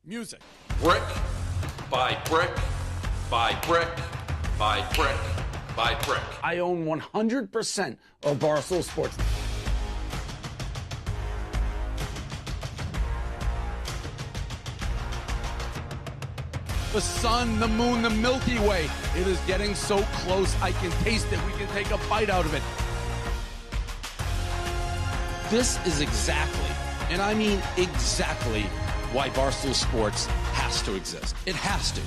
Music. Brick by brick by brick by brick by brick. I own 100% of Barstool Sports. The sun, the moon, the Milky Way. It is getting so close, I can taste it. We can take a bite out of it. This is exactly, and I mean exactly, why Barstool Sports has to exist. It has to.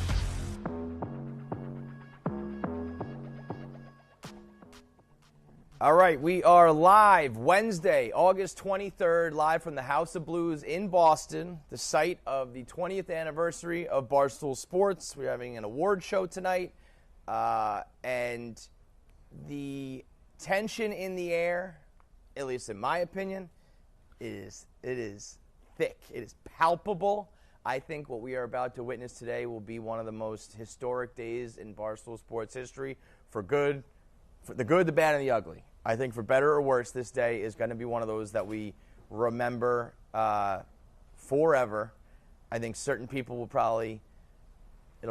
All right, we are live Wednesday, August 23rd, live from the House of Blues in Boston, the site of the 20th anniversary of Barstool Sports. We're having an award show tonight, and the tension in the air, at least in my opinion, it is thick. It is palpable. I think what we are about to witness today will be one of the most historic days in Barstool Sports history for good, for the good, the bad, and the ugly. I think for better or worse, this day is going to be one of those that we remember forever. I think certain people it'll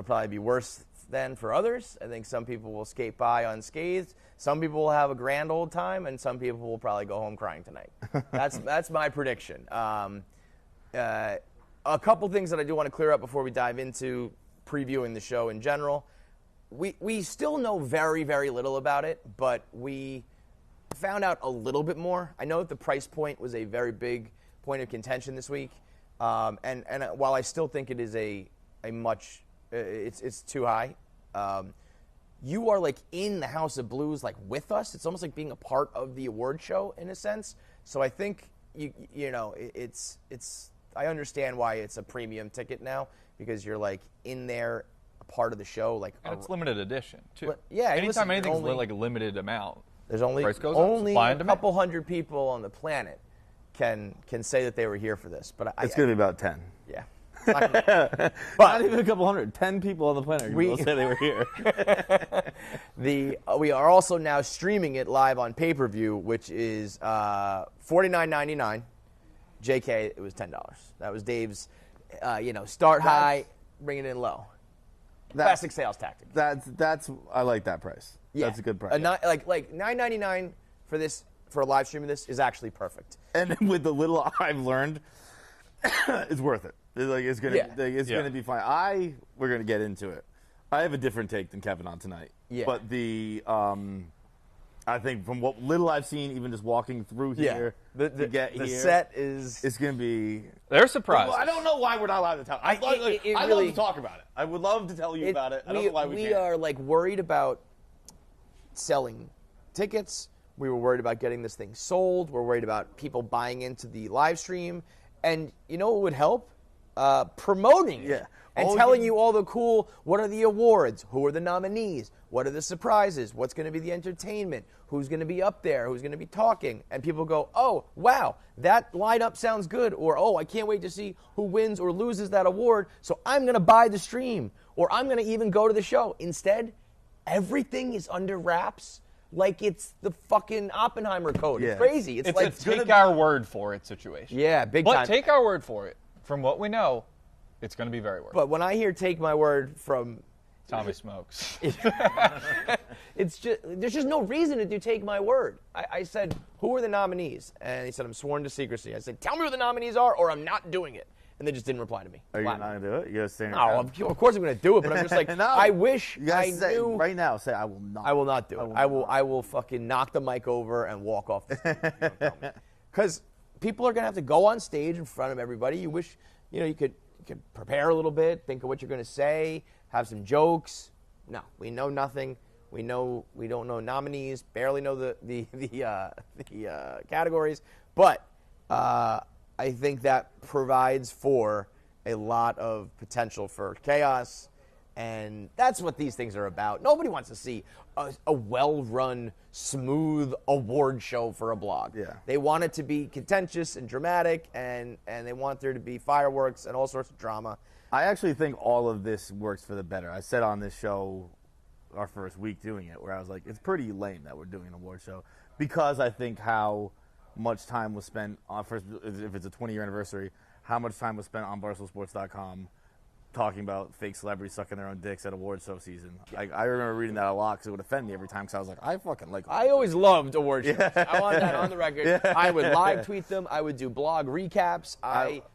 probably be worse than for others. I think some people will skate by unscathed. Some people will have a grand old time, and some people will probably go home crying tonight. That's my prediction. A couple things that I do want to clear up before we dive into previewing the show in general. We still know very, very little about it, but we found out a little bit more. I know that the price point was a very big point of contention this week, and while I still think it is it's too high. You are like in the House of Blues, like with us. It's almost like being a part of the award show in a sense. So I think you know it's. I understand why it's a premium ticket now because you're like in there, a part of the show. Like and it's limited edition too. Yeah, anytime anything's like a limited amount. There's only a couple hundred people on the planet can say that they were here for this. But it's going to be about 10. Yeah. But not even a couple hundred. 10 people on the planet will say they were here. We are also now streaming it live on pay-per-view, which is $49.99. JK, it was $10. That was Dave's, start high, bring it in low. Classic sales tactic. I like that price. Yeah. That's a good price. Like $9.99 for a live stream of this is actually perfect. And with the little I've learned, it's worth it. It's gonna be fine. We're gonna get into it. I have a different take than Kevin on tonight. Yeah. But I think from what little I've seen, even just walking through here to get here, the set is. It's gonna be. They're surprised. I don't know why we're not allowed to tell. I'd love to talk about it. I would love to tell you about it. I don't know why we can't. We are like worried about selling tickets. We were worried about getting this thing sold. We're worried about people buying into the live stream. And you know what would help? Promoting it. Yeah. And telling you all the cool, what are the awards? Who are the nominees? What are the surprises? What's going to be the entertainment? Who's going to be up there? Who's going to be talking? And people go, oh, wow, that lineup sounds good. Or, oh, I can't wait to see who wins or loses that award. So I'm going to buy the stream. Or I'm going to even go to the show. Instead, everything is under wraps like it's the fucking Oppenheimer code. Yeah. It's crazy. It's like a take our word for it situation. Yeah, big time. But take our word for it. From what we know, it's going to be very worth it. But when I hear take my word from Tommy Smokes. There's just no reason to do take my word. I said, who are the nominees? And he said, I'm sworn to secrecy. I said, tell me who the nominees are or I'm not doing it. And they just didn't reply to me. Are you not going to do it? You got to stay. No, of course I'm going to do it, but I'm just like, no, I wish I knew. Right now, say, I will not. I will not do it. I will fucking knock the mic over and walk off the stage. Because people are going to have to go on stage in front of everybody. You wish, you could prepare a little bit, think of what you're going to say, have some jokes. No, we know nothing. We don't know nominees, barely know the categories, but I think that provides for a lot of potential for chaos, and that's what these things are about. Nobody wants to see a well-run, smooth award show for a blog. Yeah. They want it to be contentious and dramatic, and they want there to be fireworks and all sorts of drama. I actually think all of this works for the better. I said on this show our first week doing it where I was like, it's pretty lame that we're doing an award show because I think how much time was spent on, first, if it's a 20-year anniversary, how much time was spent on BarstoolSports.com talking about fake celebrities sucking their own dicks at award show season. I remember reading that a lot because it would offend me every time because I was like, I fucking like I always loved award shows. I want that on the record. I would live tweet them. I would do blog recaps.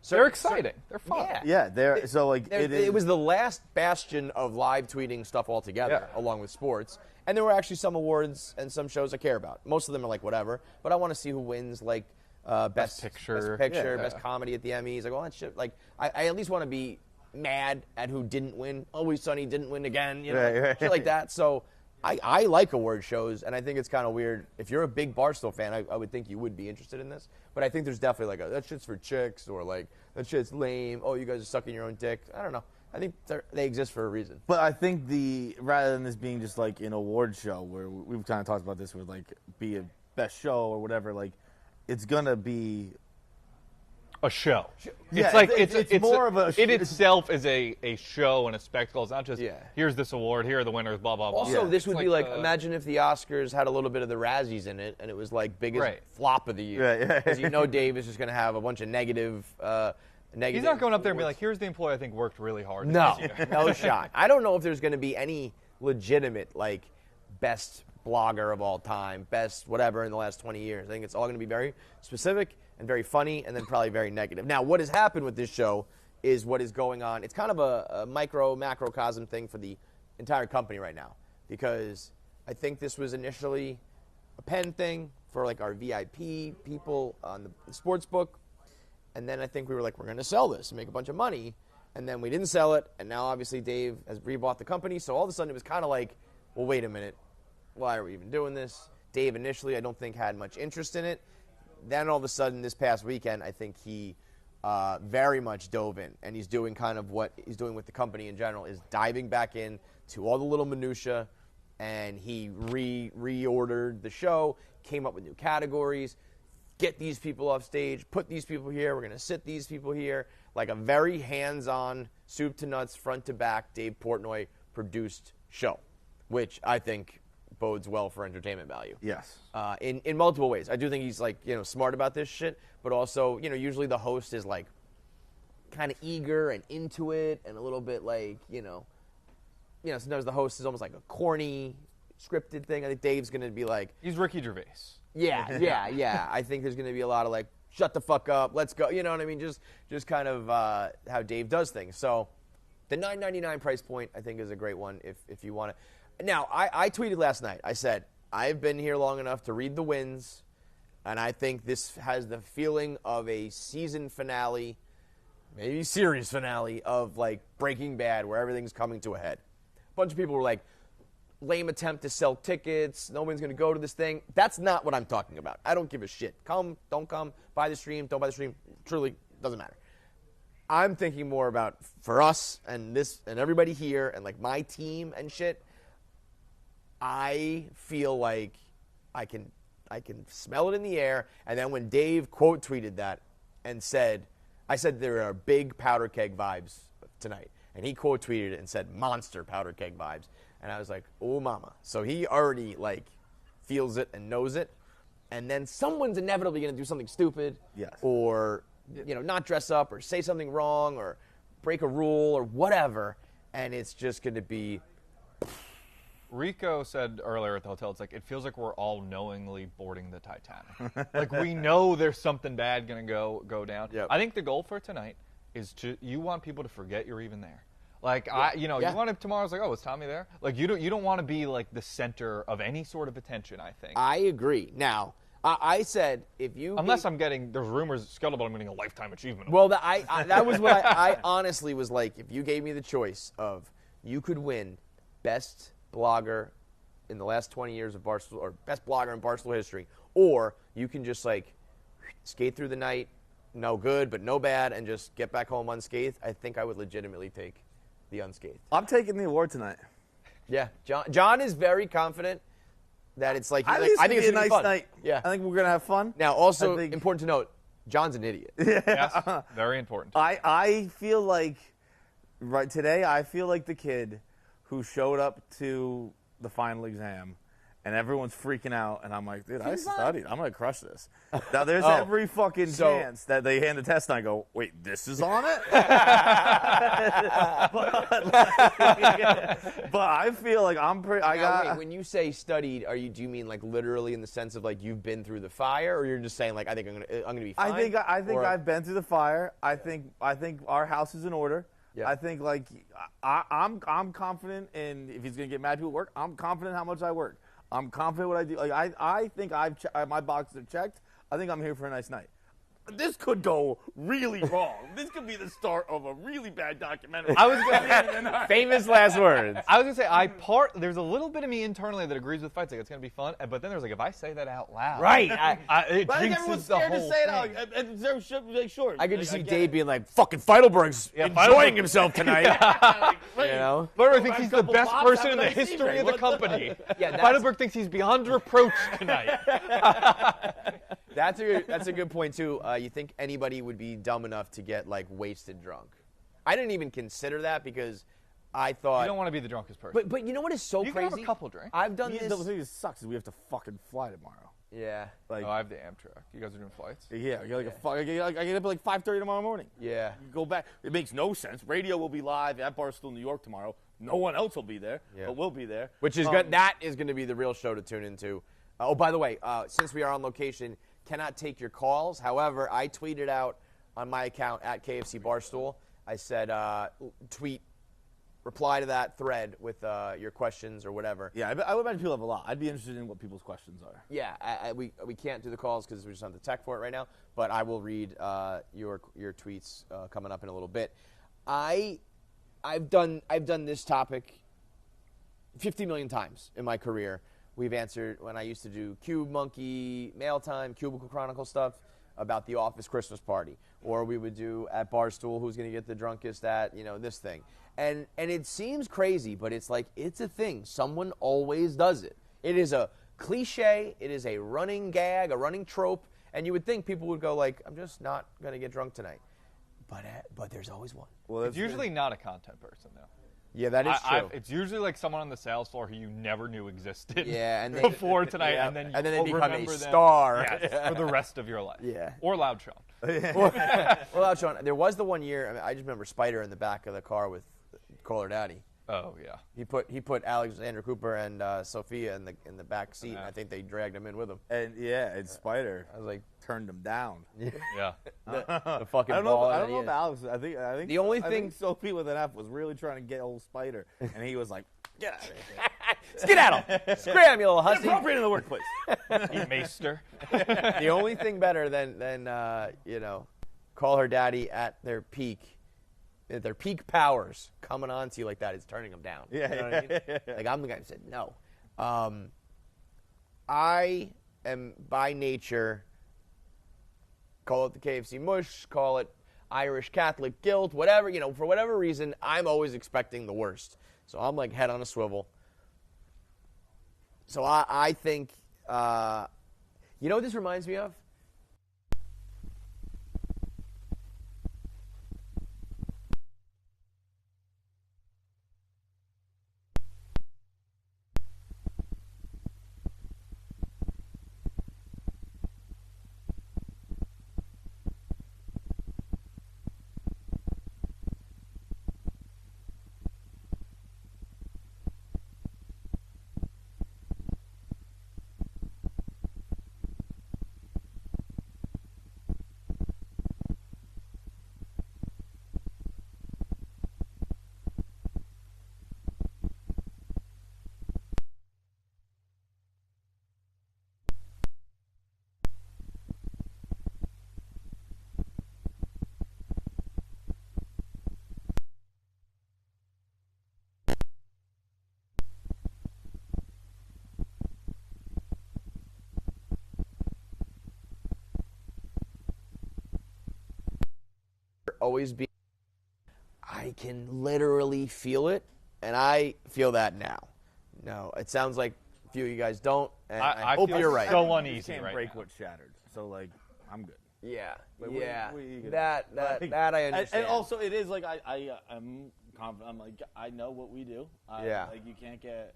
They're exciting. They're fun. Yeah, it was the last bastion of live tweeting stuff altogether, along with sports. And there were actually some awards and some shows I care about. Most of them are like whatever, but I want to see who wins, like best picture, best comedy at the Emmys. Like all that shit. Like I at least want to be mad at who didn't win. Always Sunny didn't win again. You know, shit like that. So I like award shows, and I think it's kind of weird. If you're a big Barstool fan, I would think you would be interested in this. But I think there's definitely like that shit's for chicks, or like that shit's lame. Oh, you guys are sucking your own dick. I don't know. I think they exist for a reason. But I think rather than this being just like an award show where we've kind of talked about this with like be a best show or whatever, like it's gonna be a show. Yeah, it's like it's more of a. It itself is a show and a spectacle. It's not just here's this award, here are the winners, blah blah blah. Also, this would be like imagine if the Oscars had a little bit of the Razzies in it, and it was like biggest flop of the year. Because you know Dave is just going to have a bunch of negative. He's not going up there and be like, here's the employee I think worked really hard. No, no shot. I don't know if there's going to be any legitimate like best blogger of all time, best whatever in the last 20 years. I think it's all going to be very specific and very funny, and then probably very negative. Now, what has happened with this show is what is going on. It's kind of a macrocosm thing for the entire company right now, because I think this was initially a Penn thing for like our VIP people on the sports book, and then I think we were like, we're going to sell this and make a bunch of money, and then we didn't sell it, and now obviously Dave has rebought the company, so all of a sudden it was kind of like, well, wait a minute, why are we even doing this? Dave initially I don't think had much interest in it. Then all of a sudden this past weekend, I think he very much dove in, and he's doing kind of what he's doing with the company in general, is diving back in to all the little minutia, and he reordered the show, came up with new categories, get these people off stage, put these people here, we're going to sit these people here, like a very hands-on, soup to nuts, front to back, Dave Portnoy produced show, which I think bodes well for entertainment value. Yes. In multiple ways. I do think he's like, smart about this shit, but also, usually the host is like kind of eager and into it and a little bit like, sometimes the host is almost like a corny scripted thing. I think Dave's going to be like, he's Ricky Gervais. Yeah. I think there's going to be a lot of like, shut the fuck up, let's go. You know what I mean? Just kind of how Dave does things. So the $9.99 price point, I think, is a great one if you want it. Now, I tweeted last night. I said, I've been here long enough to read the wins, and I think this has the feeling of a season finale, maybe series finale of, like, Breaking Bad, where everything's coming to a head. A bunch of people were like, lame attempt to sell tickets, no one's going to go to this thing. That's not what I'm talking about. I don't give a shit. Come, don't come, buy the stream, don't buy the stream. Truly, doesn't matter. I'm thinking more about, for us and this and everybody here and, like, my team and shit, I feel like I can smell it in the air. And then when Dave quote tweeted that and said, I said there are big powder keg vibes tonight. And he quote tweeted it and said monster powder keg vibes. And I was like, oh mama. So he already like feels it and knows it. And then someone's inevitably going to do something stupid. Yes. Or, not dress up or say something wrong or break a rule or whatever. And it's just going to be... Rico said earlier at the hotel, it's like, it feels like we're all knowingly boarding the Titanic. Like, we know there's something bad going to go down. Yep. I think the goal for tonight is you want people to forget you're even there. Like, you want it tomorrow, it's like, oh, is Tommy there? Like, you don't want to be, like, the center of any sort of attention, I think. I agree. Now, I said, if you... Unless I'm getting, there's rumors, scuttlebutt, I'm getting a lifetime achievement. Well, that was what I honestly was like, if you gave me the choice of, you could win best blogger in the last 20 years of Barstool, or best blogger in Barstool history, or you can just like skate through the night, no good but no bad, and just get back home unscathed, I think I would legitimately take the unscathed. I'm taking the award tonight. Yeah, John is very confident that it's like, I think it's gonna a be nice fun. night. Yeah, I think we're gonna have fun. Now, also important to note, John's an idiot. Yes, very important. I feel like today I feel like the kid who showed up to the final exam and everyone's freaking out, and I'm like, dude, I studied. I'm gonna crush this. Now there's every fucking chance that they hand the test, and I go, wait, this is on it. but I feel like I'm pretty. Wait, when you say studied, do you mean like literally in the sense of like you've been through the fire, or you're just saying like I think I'm gonna be fine? I think I've been through the fire. I think our house is in order. Yeah. I think like I'm confident in if he's gonna get mad people at work. I'm confident how much I work. I'm confident what I do. Like I think my boxes are checked. I think I'm here for a nice night. This could go really wrong. This could be the start of a really bad documentary. Famous last words. I was gonna say there's a little bit of me internally that agrees with fights. Like it's gonna be fun, but then there's like if I say that out loud, right? It jinxes the whole thing. I could just see Dave being like, "Fucking Feitelberg's enjoying himself tonight." You know, Feitelberg thinks he's the best person in the history of the company. Feitelberg thinks he's beyond reproach tonight. That's a good point too. You think anybody would be dumb enough to get like wasted drunk? I didn't even consider that because I thought you don't want to be the drunkest person. But you know what is so crazy? crazy? You can have a couple drinks. I've done this. this. The thing that sucks is we have to fucking fly tomorrow. Yeah. Like, I have the Amtrak. You guys are doing flights? Yeah. I get up at like 5:30 tomorrow morning. Yeah. You go back. It makes no sense. Radio will be live at Barstool, New York tomorrow. No one else will be there, but we'll be there. Which is good. That is going to be the real show to tune into. Oh, by the way, since we are on location, cannot take your calls. However, I tweeted out on my account at KFC Barstool. I said, reply to that thread with your questions or whatever. Yeah, I would imagine people have a lot. I'd be interested in what people's questions are. Yeah, we can't do the calls because we just don't have the tech for it right now. But I will read your tweets coming up in a little bit. I've done this topic 50 million times in my career. We've answered when I used to do Cube Monkey Mail Time, Cubicle Chronicle stuff about the office Christmas party, or we would do at Barstool who's going to get the drunkest at this thing, and it seems crazy, but it's like it's a thing. Someone always does it. It is a cliche. It is a running gag, a running trope, and you would think people would go like, I'm just not going to get drunk tonight, but there's always one. Well, it's usually not a content person though. Yeah, that is true. It's usually like someone on the sales floor who you never knew existed before tonight, and then they become a star for the rest of your life. Yeah. Or Loud Sean. or Loud Sean. There was the one year, I just remember Spider in the back of the car with Caller Daddy. Oh, yeah. He put Alexander Cooper and Sophia in the back seat, and I think they dragged him in with him. And Spider, I was like, turned him down. Yeah. The fucking I don't ball. know if Alex. I think the only I thing think Sophie with an F was really trying to get old Spider, and he was like, "Get out of here, skedaddle, scram, you little hussy." Inappropriate in the workplace. You maester. The only thing better than Call Her Daddy at their peak powers coming on to you like that is turning them down. Yeah, you know what I mean? Like I'm the guy who said no. I am by nature. Call it the KFC mush, call it Irish Catholic guilt, whatever, for whatever reason, I'm always expecting the worst. So I'm like head on a swivel. So I think, you know what this reminds me of? Always be. I can literally feel it, and I feel that now. No, it sounds like a few of you guys don't, and I hope you're right. So uneasy can't right break now. what's shattered. So like, I'm good. Yeah, But that I understand. And also, it is like I'm confident. I'm like I know what we do. Like you can't get.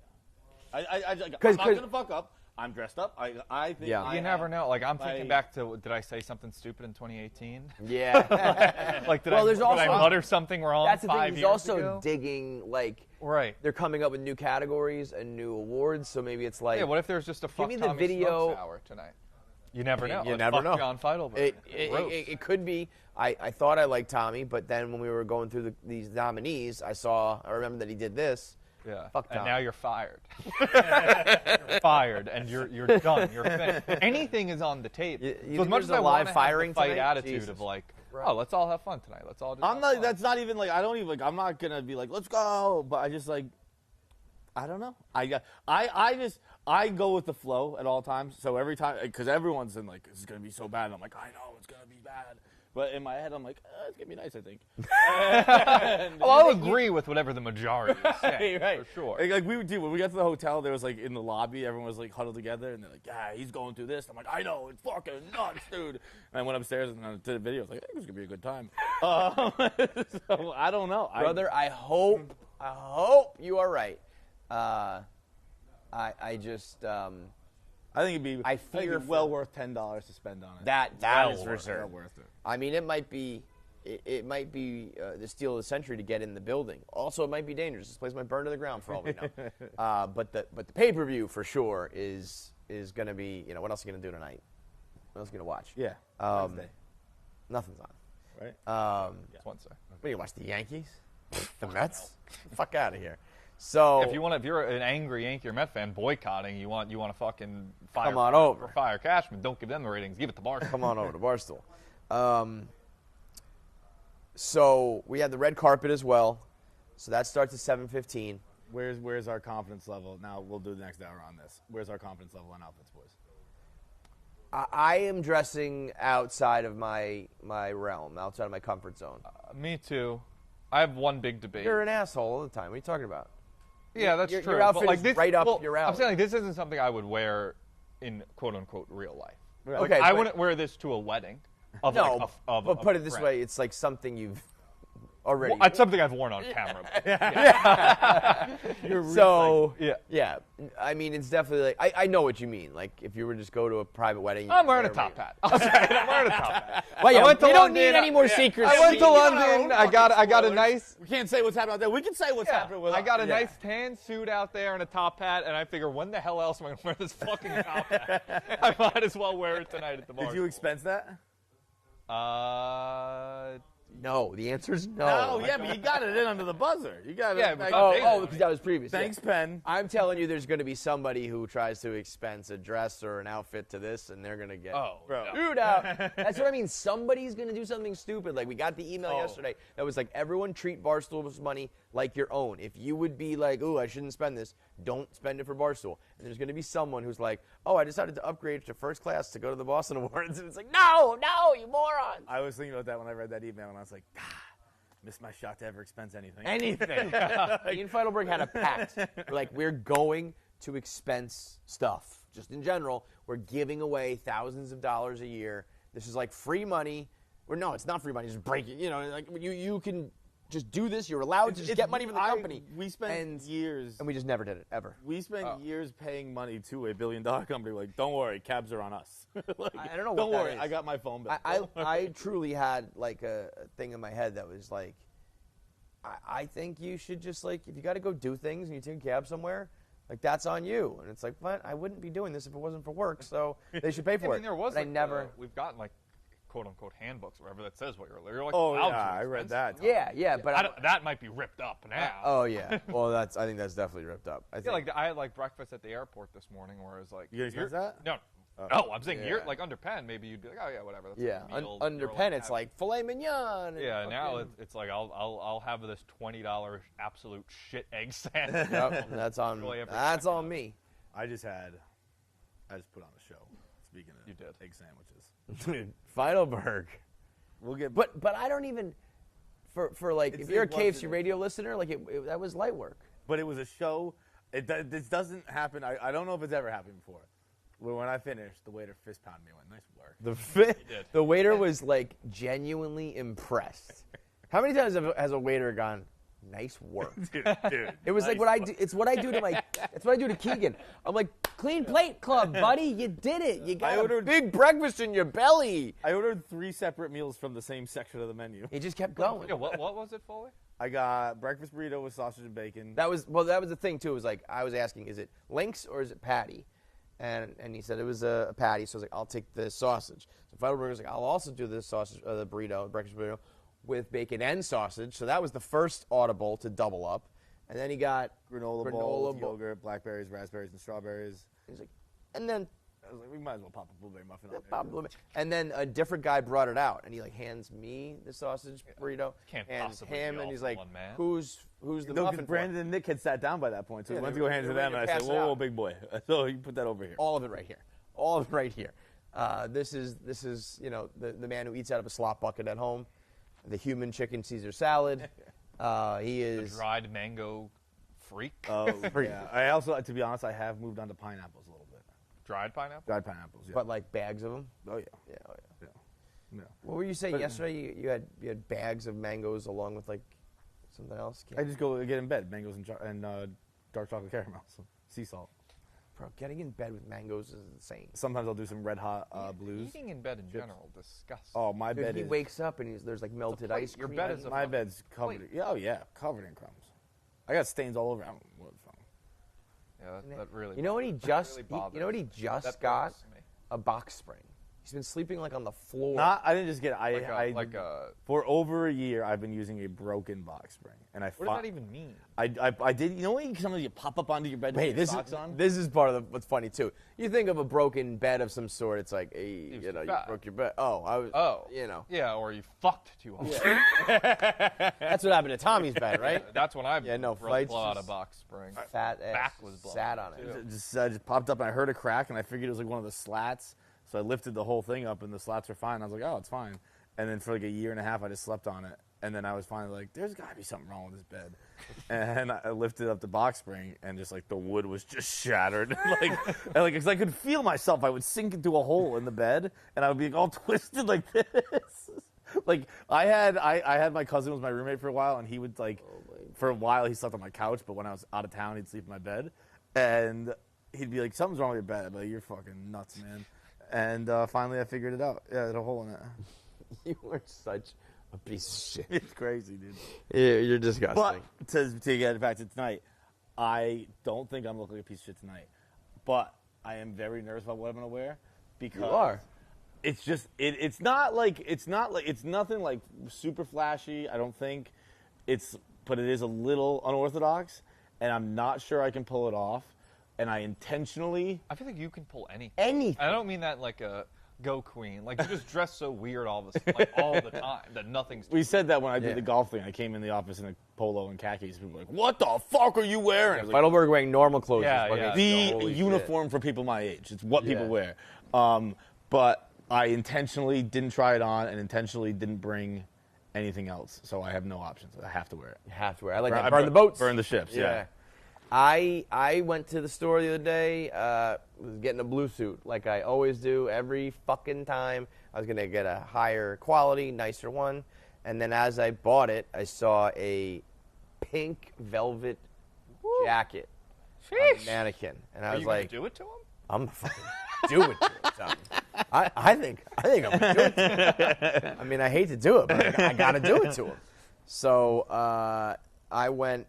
I'm not going to fuck up. I'm dressed up. I think you never know. Like, I'm thinking back to, did I say something stupid in 2018? Yeah. Like, did there's also, I mutter something wrong? That's the 5 thing. He's years also ago? digging, like, right. They're coming up with new categories and new awards, so maybe it's like, Yeah, what if there's just a fuck me the Tommy video- Smokes hour tonight? You never know. You Let's never fuck know. John Feitelberg. It could be. I thought I liked Tommy, but then when we were going through these nominees, I remember that he did this. Yeah. Fuck Tommy. And now you're fired. You're fired, and you're done. You're finished. Anything is on the table. You So as think much there's as I a live want to firing have the fight tonight? attitude Jesus. of like, oh, let's all have fun tonight. Let's all just have fun. That's not even like, I don't even, like, I'm not going to be like, let's go. But I just, like, I don't know. I go with the flow at all times. So every time, because everyone's in like, this is going to be so bad. And I'm like, I know it's going to be bad. But in my head, I'm like, it's going to be nice, I think. Well, I'll agree with whatever the majority is saying, right. for sure. Like we do when we got to the hotel, there was like in the lobby, everyone was like huddled together, and they're like, "Yeah, he's going through this." I'm like, "I know, it's fucking nuts, dude." And I went upstairs and I did a video. I was like, "I think it's gonna be a good time." So I don't know, Brother. I hope you are right. I just. I think it'd be. I think fear it'd be well worth $10 to spend on it. That is for sure. Well worth it. I mean, it might be the steal of the century to get in the building. Also, it might be dangerous. This place might burn to the ground for all we know. But the pay-per-view for sure is going to be. You know, what else are you going to do tonight? What else are you going to watch? Yeah. Wednesday. Nothing's on. Right. It's Wednesday. What do you watch? The Yankees? The Mets? Fuck out of here. So If you're an angry Yankee or Met fan boycotting, you want to fucking fire. Come on over. Or fire Cashman. Don't give them the ratings. Give it to Barstool. come on over to Barstool. So we have the red carpet as well. So that starts at 7:15. Where's our confidence level? Now we'll do the next hour on this. Where's our confidence level on outfits, boys? I am dressing outside of my realm, outside of my comfort zone. Me too. I have one big debate. You're an asshole all the time. What are you talking about? Yeah, that's your, true. Your outfit but like is this, right up well, your alley. I'm saying like, this isn't something I would wear in quote unquote real life. Right. Like, Okay, I but- wouldn't wear this to a wedding. Of No, like of but put a it this friend. way, it's like something you've already. Well, it's something I've worn on camera. So yeah. I mean, it's definitely like I know what you mean. Like if you were to just go to a private wedding, I'm wearing a top hat. I'll say it. I'm wearing a top hat. Well, yeah, I went to we don't London. need any more secrets. I went to got our London. own I got a spoilers. nice. We can't say what's happening out there. We can say what's happening with I got a yeah. nice tan suit out there and a top hat, and I figure, when the hell else am I going to wear this fucking top hat? I might as well wear it tonight at the bar. Did you expense that? No, the answer is no. Oh, yeah, but you got it in under the buzzer. You got it. Yeah, but Because that was previous. yeah. Thanks, Penn. I'm telling you, there's going to be somebody who tries to expense a dress or an outfit to this, and they're going to get screwed out. That's what I mean. Somebody's going to do something stupid. Like, we got the email yesterday that was like, everyone treat Barstool's money like your own. If you would be like, ooh, I shouldn't spend this, don't spend it for Barstool. And there's going to be someone who's like, oh, I decided to upgrade to first class to go to the Boston Awards. And it's like, no, you moron. I was thinking about that when I read that email, and I was like, missed my shot to ever expense anything. Anything. Me and Feitelberg had a pact. We're like, we're going to expense stuff. Just in general, we're giving away thousands of dollars a year. This is like free money. Or no, it's not free money. Just break it. You know, like you can just do this. You're allowed to just get money from the company. We spent years. And we just never did it, ever. We spent years paying money to a billion-dollar company. Like, don't worry, cabs are on us. Like, I don't know what don't that worry, is. I got my phone bill. I truly had like a thing in my head that was like, I think you should just like, if you got to go do things and you take a cab somewhere, like that's on you. And it's like, but I wouldn't be doing this if it wasn't for work, so they should pay for it. I mean, there was But like, I never. we've gotten like quote unquote handbooks or whatever that says what you're like. oh, allowed yeah, to I read expense. that. Yeah, but That might be ripped up now. oh yeah. Well, I think that's definitely ripped up. I think. Yeah, like I had like breakfast at the airport this morning where it was like, You gonna expense that? No. No, I'm saying you're like under Penn, maybe you'd be like, oh yeah, whatever. That's yeah, a meal, under throw Penn, it it's out. like filet mignon. And Yeah, now fucking- it's like I'll have this $20 absolute shit egg sandwich. Yep, that's on. Really every That's time. on me. I just put on a show. Speaking of You did. egg sandwiches. Feitelberg. We'll get. But I don't even for like It's- if you're a it wasn't- KFC radio listener, like that was light work. But it was a show. This doesn't happen. I don't know if it's ever happened before. When I finished, the waiter fist pounded me and went, nice work. The waiter was like genuinely impressed. How many times has a waiter gone, nice work. Dude, It was like what I do. It's what I do to my. It's what I do to Keegan. I'm like, clean plate club, buddy. You did it. You got a big breakfast in your belly. I ordered 3 separate meals from the same section of the menu. He just kept going. Yeah, what was it, Foley? I got breakfast burrito with sausage and bacon. That was the thing too. It was like I was asking, is it links or is it patty? And he said it was a patty. So I was like, I'll take the sausage. So Feitelberg was like, I'll also do the sausage, the burrito, breakfast burrito with bacon and sausage. So that was the first audible to double up. And then he got granola bowl with yogurt, blackberries, raspberries, and strawberries. He's like, and then I was like, we might as well pop a blueberry muffin on there. And then a different guy brought it out, and he like hands me the sausage burrito, Can't hands possibly him, be all and he's for like, one man. "Who's the No, muffin?" because Brandon and Nick had sat down by that point, so Yeah, we went they to go were- hand they to were them, ready and to I said, pass it whoa, out. big boy. So you put that over here. All of it right here. All of it right here. This is the man who eats out of a slop bucket at home, the human chicken Caesar salad. He is The dried mango freak. Oh, yeah. I also, to be honest, I have moved on to pineapples a little bit. Dried pineapple? Dried pineapples, yeah. but like bags of them. Oh, yeah. Yeah, oh yeah. Yeah. What were you saying yesterday? You had bags of mangoes along with like something else. I just go get in bed, mangoes and dark chocolate caramel, so sea salt. Bro, getting in bed with mangoes is insane. Sometimes I'll do some red hot blues. Eating in bed in general, disgusting. Oh, my Dude, bed he is. wakes up and there's like melted plate. ice Your cream. bed is a My bed's covered. plate. Yeah, oh yeah, covered in crumbs. I got stains all over. I don't know what's wrong. Yeah, that really. You know what he just? really you know what he bothers- just that got? bothers me. A box spring. He's been sleeping like on the floor. I didn't just get it. Like a. For over a year, I've been using a broken box spring, and What does that even mean? I did. You know when sometimes you pop up onto your bed Wait, with your socks on? this is part of what's funny too. You think of a broken bed of some sort. It's like, hey, It was you bad. broke your bed. Oh, I was. Oh. you know. Yeah, or you fucked too hard. That's what happened to Tommy's bed, right? That's when I Yeah, no, blow flights out a just- box spring. Fat ass Back was blown sat out, on too. it. Just popped up, and I heard a crack, and I figured it was like one of the slats. So I lifted the whole thing up, and the slats were fine. I was like, oh, it's fine. And then for like a year and a half, I just slept on it. And then I was finally like, there's got to be something wrong with this bed. And I lifted up the box spring, and just like the wood was just shattered. Because I could feel myself. I would sink into a hole in the bed, and I would be all twisted like this. Like I had my cousin was my roommate for a while, and he would like, for a while he slept on my couch, but when I was out of town, he'd sleep in my bed. And he'd be like, something's wrong with your bed. I'd be like, you're fucking nuts, man. And finally I figured it out. Yeah, it had a hole in it. You are such a piece of shit. It's crazy, dude. Yeah, you're disgusting. But to get back to tonight, I don't think I'm looking like a piece of shit tonight. But I am very nervous about what I'm gonna wear because You are. It's just it's nothing like super flashy. I don't think but it is a little unorthodox, and I'm not sure I can pull it off. And I intentionally. I feel like you can pull anything. Anything. I don't mean that like a go queen. Like you just dress so weird all the time that nothing's. We said that when I did Yeah. the golf thing. I came in the office in a polo and khakis. People were like, "What the fuck are you wearing?" I was like, Feitelberg wearing normal clothes. Yeah, is fucking- yeah. the holy uniform for people my age. It's what people Yeah. wear. But I intentionally didn't try it on and intentionally didn't bring anything else. So I have no options. I have to wear it. You have to wear. I like I that. Burn the boats. Burn the ships. Yeah. I went to the store the other day, was getting a blue suit like I always do every fucking time. I was going to get a higher quality, nicer one. And then as I bought it, I saw a pink velvet jacket on the mannequin. And I Are was you like, gonna do it to him? I'm fucking doing it. I think I'm gonna do it to him. I mean, I hate to do it, but I gotta do it to him. So I went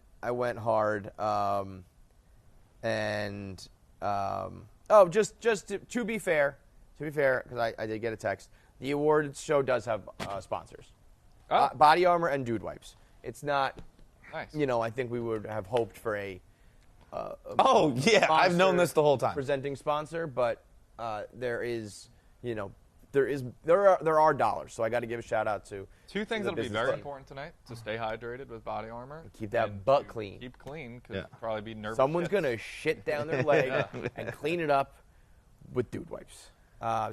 hard, just to be fair, because I did get a text. The awards show does have sponsors, Body Armor and Dude Wipes. It's not, Nice. I think we would have hoped for a Oh yeah, I've known sponsor, this the whole time. presenting sponsor, but there are dollars. So I got to give a shout out to Two things the that'll be business very team. important tonight: to stay hydrated with body armor, Keep that and butt to clean. Keep clean, because Yeah. probably be nervous. Someone's shits. gonna shit down their leg and clean it up with Dude Wipes.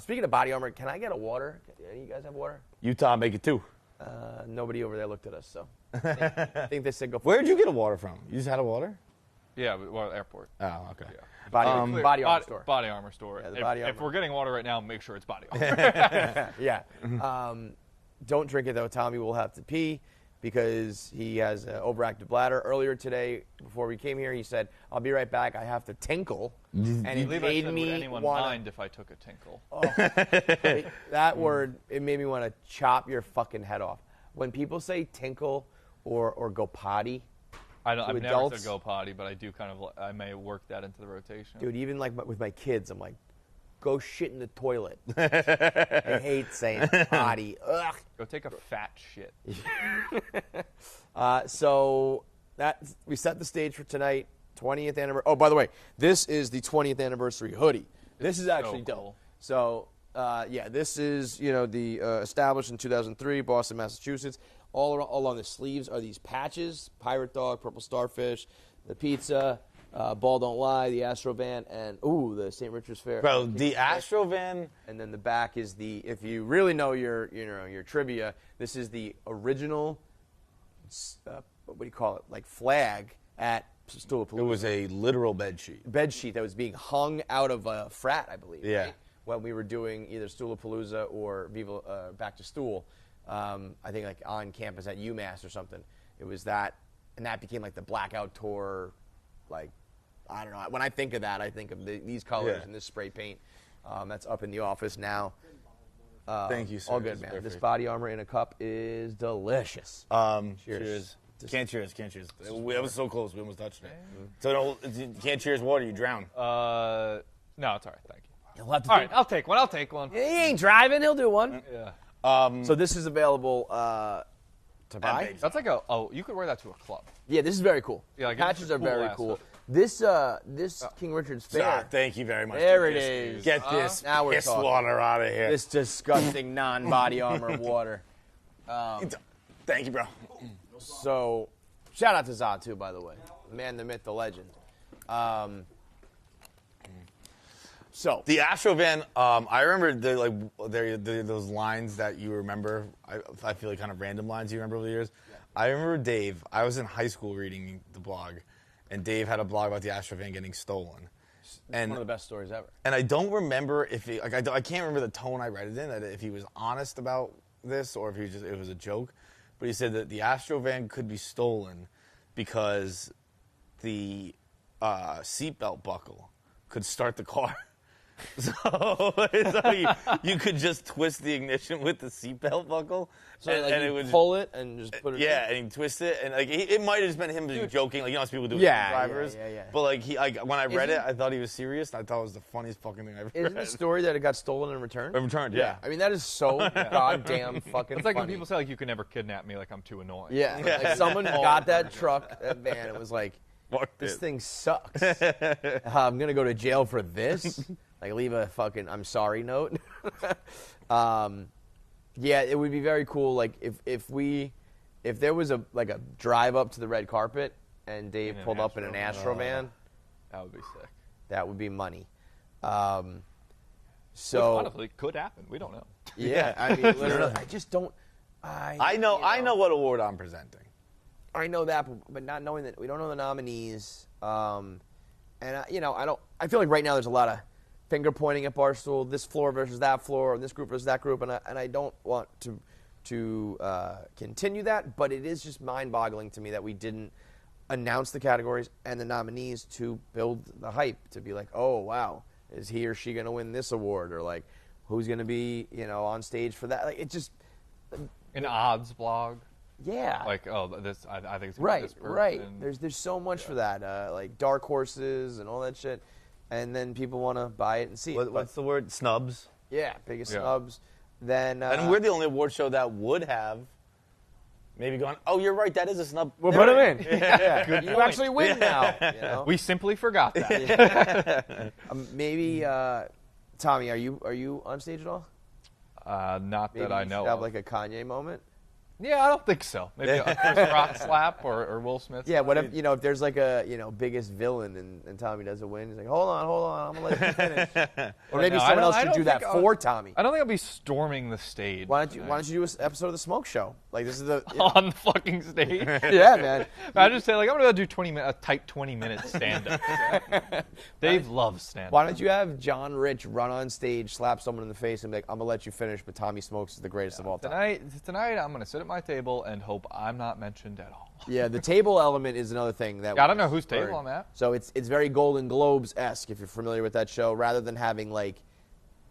Speaking of Body Armor, can I get a water? Any of you guys have water? Utah, make it 2. Nobody over there looked at us, so I think they said go for Where'd you get a water from? You just had a water? Yeah, well, airport. Oh, okay. Yeah. Body Armor store. Body armor store. Yeah, the if, Body if Armor. we're getting water right now, make sure it's body armor. Yeah. Don't drink it though. Tommy will have to pee. because he has an overactive bladder. Earlier today, before we came here, he said, "I'll be right back. I have to tinkle," and it made would me anyone want mind if I took a tinkle? that word. It made me want to chop your fucking head off. When people say tinkle or go potty, I've adults, never said go potty, but I do I may work that into the rotation. dude. Even like with my kids, I'm like, go shit in the toilet. I hate saying potty. Ugh. Go take a fat shit. So that we set the stage for tonight, 20th anniversary. Oh, by the way, this is the 20th anniversary hoodie. This is actually so dope. cool. So this is the established in 2003, Boston, Massachusetts. All along the sleeves are these patches: Pirate Dog, Purple Starfish, the pizza, Ball Don't Lie, the Astro Van, and the St. Richard's Fair. Bro, the Astro Van. And then the back is if you really know your trivia, this is the original, what do you call it, like flag at Stoolapalooza. It was a literal bed sheet. Bed sheet that was being hung out of a frat, I believe. Yeah. Right? When we were doing either Stoolapalooza or Viva Back to Stool, I think like on campus at UMass or something. It was that, and that became like the blackout tour, like, I don't know. When I think of that, I think of these colors and this spray paint. That's up in the office now. Thank you, sir. All good, man. Perfect. This body armor in a cup is delicious. Cheers. Can't cheers. That was so close. We almost touched it. So can't cheers water. You drown. No, it's all right. Thank you. You'll have to All right, I'll take one. He ain't driving. He'll do one. Yeah. So this is available to buy. That's like you could wear that to a club. Yeah, this is very cool. Yeah, like patches it's are cool very ass cool. stuff. This King Richard's Fair. Thank you very much. There it is. Get this Now we're piss talking. water out of here. This disgusting non-body armor water. Thank you, bro. So, shout out to Zod too, by the way. The man, the myth, the legend. So the Astro Van, I remember those lines that you remember. I feel like kind of random lines you remember over the years. Yeah. I remember Dave. I was in high school reading the blog, and Dave had a blog about the Astro Van getting stolen. And one of the best stories ever. And I don't remember if I can't remember the tone I read it in. That if he was honest about this or if it was a joke. But he said that the Astro Van could be stolen because the seatbelt buckle could start the car. So you could just twist the ignition with the seatbelt buckle, and it would pull it and just put it. Yeah, and you twist it, and it might have just been him joking, like how people do with drivers. Yeah. But when I read it, I thought he was serious. And I thought it was the funniest fucking thing I've ever read. Isn't the story that it got stolen and returned? Returned, yeah. I mean, that is so goddamn fucking. It's like funny. when people say like you can never kidnap me, like I'm too annoying. Yeah. Like someone got that truck, that van. It was like, this thing sucks. I'm gonna go to jail for this. Like, leave a fucking I'm sorry note. Yeah, it would be very cool. Like, if there was a drive up to the red carpet and Dave pulled up in an Astro van, that would be sick. That would be money. Which honestly could happen. We don't know. Yeah, I mean, literally, I just don't. I know what award I'm presenting. I know that, but not knowing that we don't know the nominees. And I feel like right now there's a lot of finger pointing at Barstool, this floor versus that floor, and this group versus that group, and I don't want to continue that, but it is just mind-boggling to me that we didn't announce the categories and the nominees to build the hype, to be like, oh, wow, is he or she going to win this award, or like, who's going to be, on stage for that? Like, it just... An odds blog. Yeah. Like, this, I think it's right, this person. right. There's so much for that, like dark horses and all that shit. And then people want to buy it and see it. What's the word? Snubs? Yeah, biggest snubs. Then and we're the only award show that would have maybe gone, oh, you're right, that is a snub. We'll put him in. Yeah. You actually win now. We simply forgot that. Maybe, Tommy, are you on stage at all? Not maybe that I know you should have of. like a Kanye moment. Yeah, I don't think so. Maybe a Chris Rock slap or Will Smith. Yeah, what if if there's like a biggest villain and Tommy doesn't win, he's like, hold on, I'm gonna let you finish. Or maybe someone else should do that for Tommy. I don't think I'll be storming the stage. Why don't you do an episode of the Smoke Show? Like this is the on the fucking stage. Yeah, man. I just say like I'm gonna do a tight 20-minute stand-up. Dave loves stand-up. Why don't you have John Rich run on stage, slap someone in the face, and be like, I'm gonna let you finish, but Tommy Smokes is the greatest of all time. Tonight I'm gonna sit at at my table and hope I'm not mentioned at all. Yeah, the table element is another thing that. Yeah, I don't know whose table I'm at. So it's very Golden Globes-esque, if you're familiar with that show. Rather than having like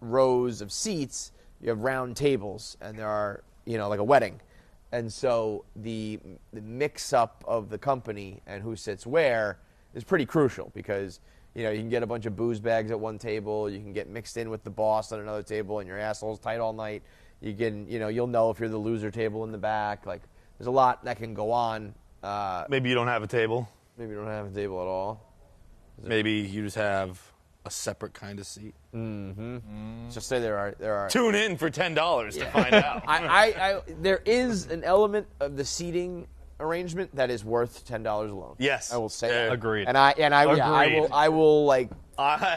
rows of seats, you have round tables, and there are, like a wedding. And so the mix-up of the company and who sits where is pretty crucial because, you can get a bunch of booze bags at one table, you can get mixed in with the boss on another table, and your asshole's tight all night. You can, you'll know if you're the loser table in the back. Like, there's a lot that can go on. Maybe you don't have a table. Maybe you don't have a table at all. Maybe you just have a separate kind of seat. Just say there are. Tune in for $10 to find out. There is an element of the seating arrangement that is worth $10 alone. Yes, I will say that. Agreed. I will like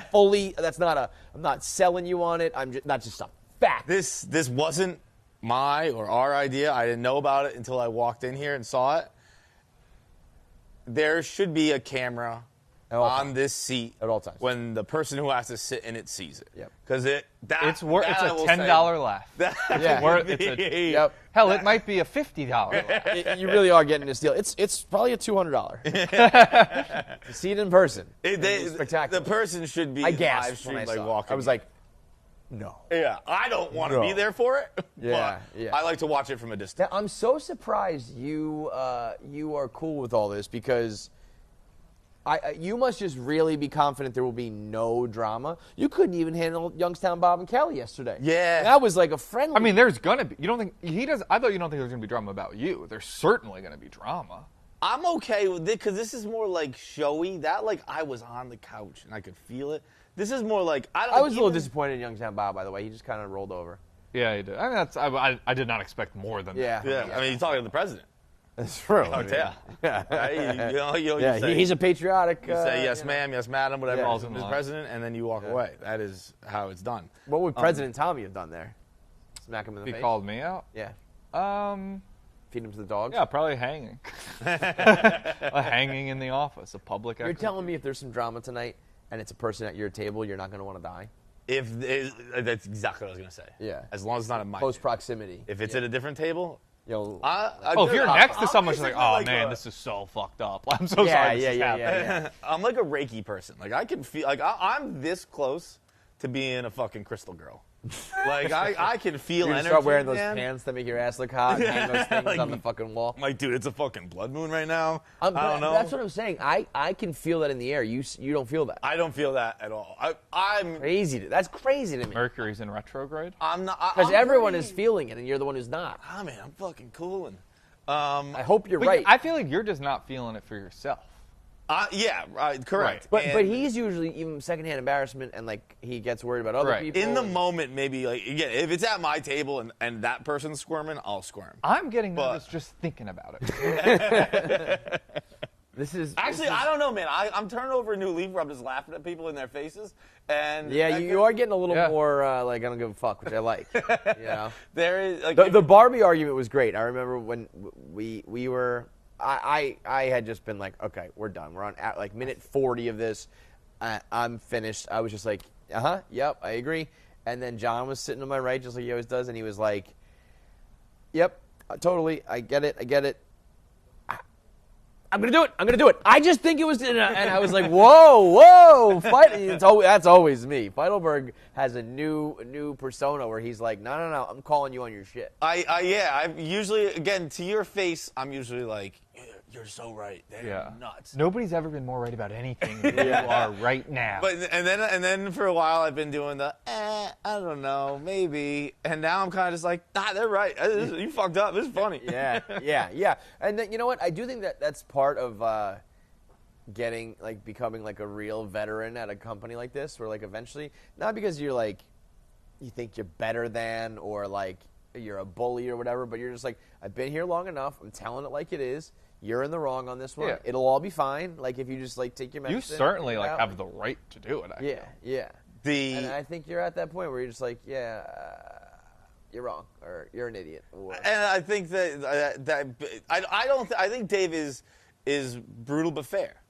fully. I'm not selling you on it. I'm just not just a fact. This wasn't my or our idea. I didn't know about it until I walked in here and saw it. There should be a camera on this seat at all times when the person who has to sit in it sees it. Yep. Because it's a $10 laugh. Yep. Hell, it might be a $50 laugh. You really are getting this deal. It's probably a $200. To see it in person. It's spectacular. The person should be I gasped when I saw walking. I was like, no. Yeah, I don't want to be there for it. Yeah, but I like to watch it from a distance. Now, I'm so surprised you are cool with all this because you must just really be confident there will be no drama. You couldn't even handle Youngstown Bob and Kelly yesterday. Yeah. That was like a friendly. I mean, there's gonna be. You don't think he does? I thought you don't think there's gonna be drama about you. There's certainly gonna be drama. I'm okay with it because this is more like showy. That like I was on the couch and I could feel it. This is more like I was a little disappointed in Youngstown Bob, by the way. He just kind of rolled over. Yeah, he did. I mean, I did not expect more than that. Yeah. I mean, he's talking to the president. That's true. He's a patriotic. You say yes, ma'am, yes, madam, whatever. Yeah. Mr. President, and then you walk away. That is how it's done. What would President Tommy have done there? Smack him in the face? He called me out? Yeah. Feed him to the dogs? Yeah, probably hanging. Hanging in the office, a public You're telling me if there's some drama tonight and it's a person at your table, you're not going to want to die? That's exactly what I was going to say. Yeah. As long as it's not at my close table. proximity. If it's at a different table, if you're next to someone, she's like, oh, man, this is so fucked up. I'm so sorry this is happening. I'm like a Reiki person. Like, I can feel, like, I'm this close to being a fucking crystal girl. Like, I can feel You're energy. Start wearing those pants that make your ass look hot and hang those things on the fucking wall. I'm like, dude, it's a fucking blood moon right now. I don't know. That's what I'm saying. I can feel that in the air. You don't feel that. I don't feel that at all. I'm crazy. That's crazy to me. Mercury's in retrograde? I'm not. Because everyone is feeling it, and you're the one who's not. Man, I'm fucking cooling. I hope you're right. I feel like you're just not feeling it for yourself. Correct. Right. But he's usually even secondhand embarrassment, and like he gets worried about other people. In the moment, maybe like again, if it's at my table and that person's squirming, I'll squirm. I'm getting nervous just thinking about it. I don't know, man. I'm turning over a new leaf where I'm just laughing at people in their faces, and you are getting a little more like I don't give a fuck, which I like. There is like the Barbie argument was great. I remember when we were. I had just been like, okay, we're done. We're on like minute 40 of this. I'm finished. I was just like, yep, I agree. And then John was sitting to my right, just like he always does, and he was like, yep, totally, I get it. I'm gonna do it. I just think it was, and I was like, whoa, that's always me. Feitelberg has a new persona where he's like, no, I'm calling you on your shit. I usually, again, to your face, I'm usually like, you're so right. They're nuts. Nobody's ever been more right about anything than you are right now. But and then for a while I've been doing the I don't know, maybe, and now I'm kind of just like, they're right. You fucked up. This is funny. Yeah. And then, you know what? I do think that's part of becoming like a real veteran at a company like this, where like eventually, not because you're like you think you're better than or like you're a bully or whatever, but you're just like, I've been here long enough. I'm telling it like it is. You're in the wrong on this one. Yeah. It'll all be fine. Like if you just like take your medicine. You certainly like have the right to do it. Actually. Yeah. And I think you're at that point where you're just like, you're wrong or you're an idiot. And I think I think Dave is brutal but fair.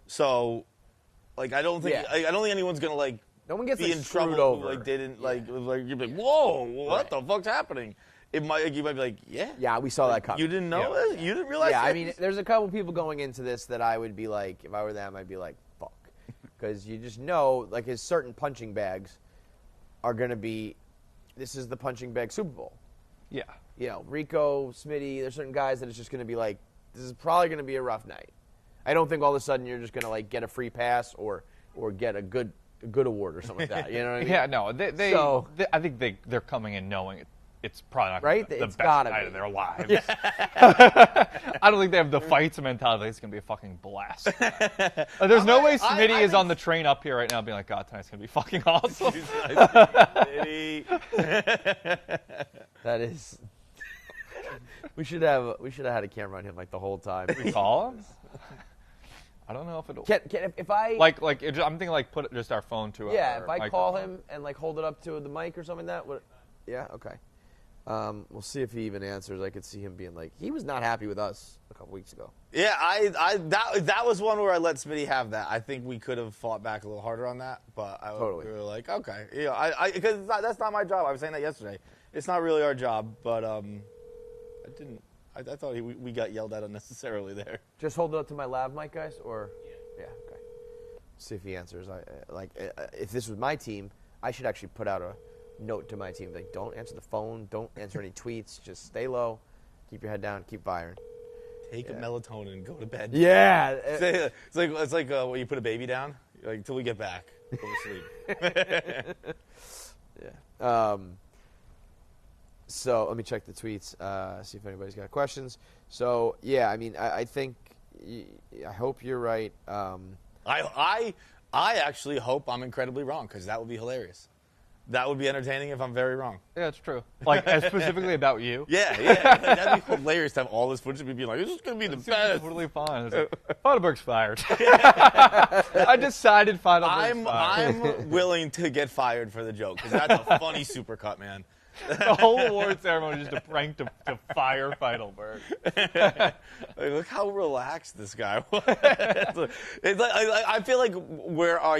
So, like I don't think anyone's gonna like. No one gets be like, in trouble. Over. Like didn't like you're like, whoa, what the fuck's happening? you might be like, yeah. Yeah, we saw that coming. You didn't know this? You didn't realize Yeah, this? I mean, there's a couple people going into this that I would be like, if I were them, I'd be like, fuck. Because you just know, like, his certain punching bags are going to be, this is the punching bag Super Bowl. Yeah. You know, Rico, Smitty, there's certain guys that it's just going to be like, this is probably going to be a rough night. I don't think all of a sudden you're just going to, like, get a free pass or get a good award or something like that. You know what I mean? Yeah, no, I think they're coming in knowing it's probably not Right? the It's best gotta night be. of their lives. I don't think they have the fights mentality. It's going to be a fucking blast. There's no way Smitty is on the train up here right now being like, God, tonight's going to be fucking awesome. That is. We should have had a camera on him like the whole time. We call him? I don't know if it'll. If I I'm thinking like put just our phone to if I call him and like hold it up to the mic or something like that. Yeah, okay. We'll see if he even answers. I could see him being like, he was not happy with us a couple weeks ago. Yeah, that was one where I let Smitty have that. I think we could have fought back a little harder on that, but we were like, okay, because that's not my job. I was saying that yesterday. It's not really our job, but I thought we got yelled at unnecessarily there. Just hold it up to my lav mic, guys, or yeah, okay. See if he answers. If this was my team, I should actually put out a note to my team like, don't answer the phone, don't answer any tweets, just stay low, keep your head down, keep firing. Take a melatonin and go to bed. Yeah, it's like when you put a baby down, like until we get back, go to sleep. Yeah. So let me check the tweets, see if anybody's got questions. So yeah, I mean, I think, I hope you're right. I actually hope I'm incredibly wrong because that would be hilarious. That would be entertaining if I'm very wrong. Yeah, it's true. Like, specifically about you. Yeah. That'd be hilarious to have all this footage of me being like, this is going to be the best. Totally fine. It's like, Feitelberg's fired. I decided Feitelberg's fired. I'm willing to get fired for the joke because that's a funny supercut, man. The whole award ceremony is just a prank to fire Feitelberg. Like, look how relaxed this guy was. It's like, I feel like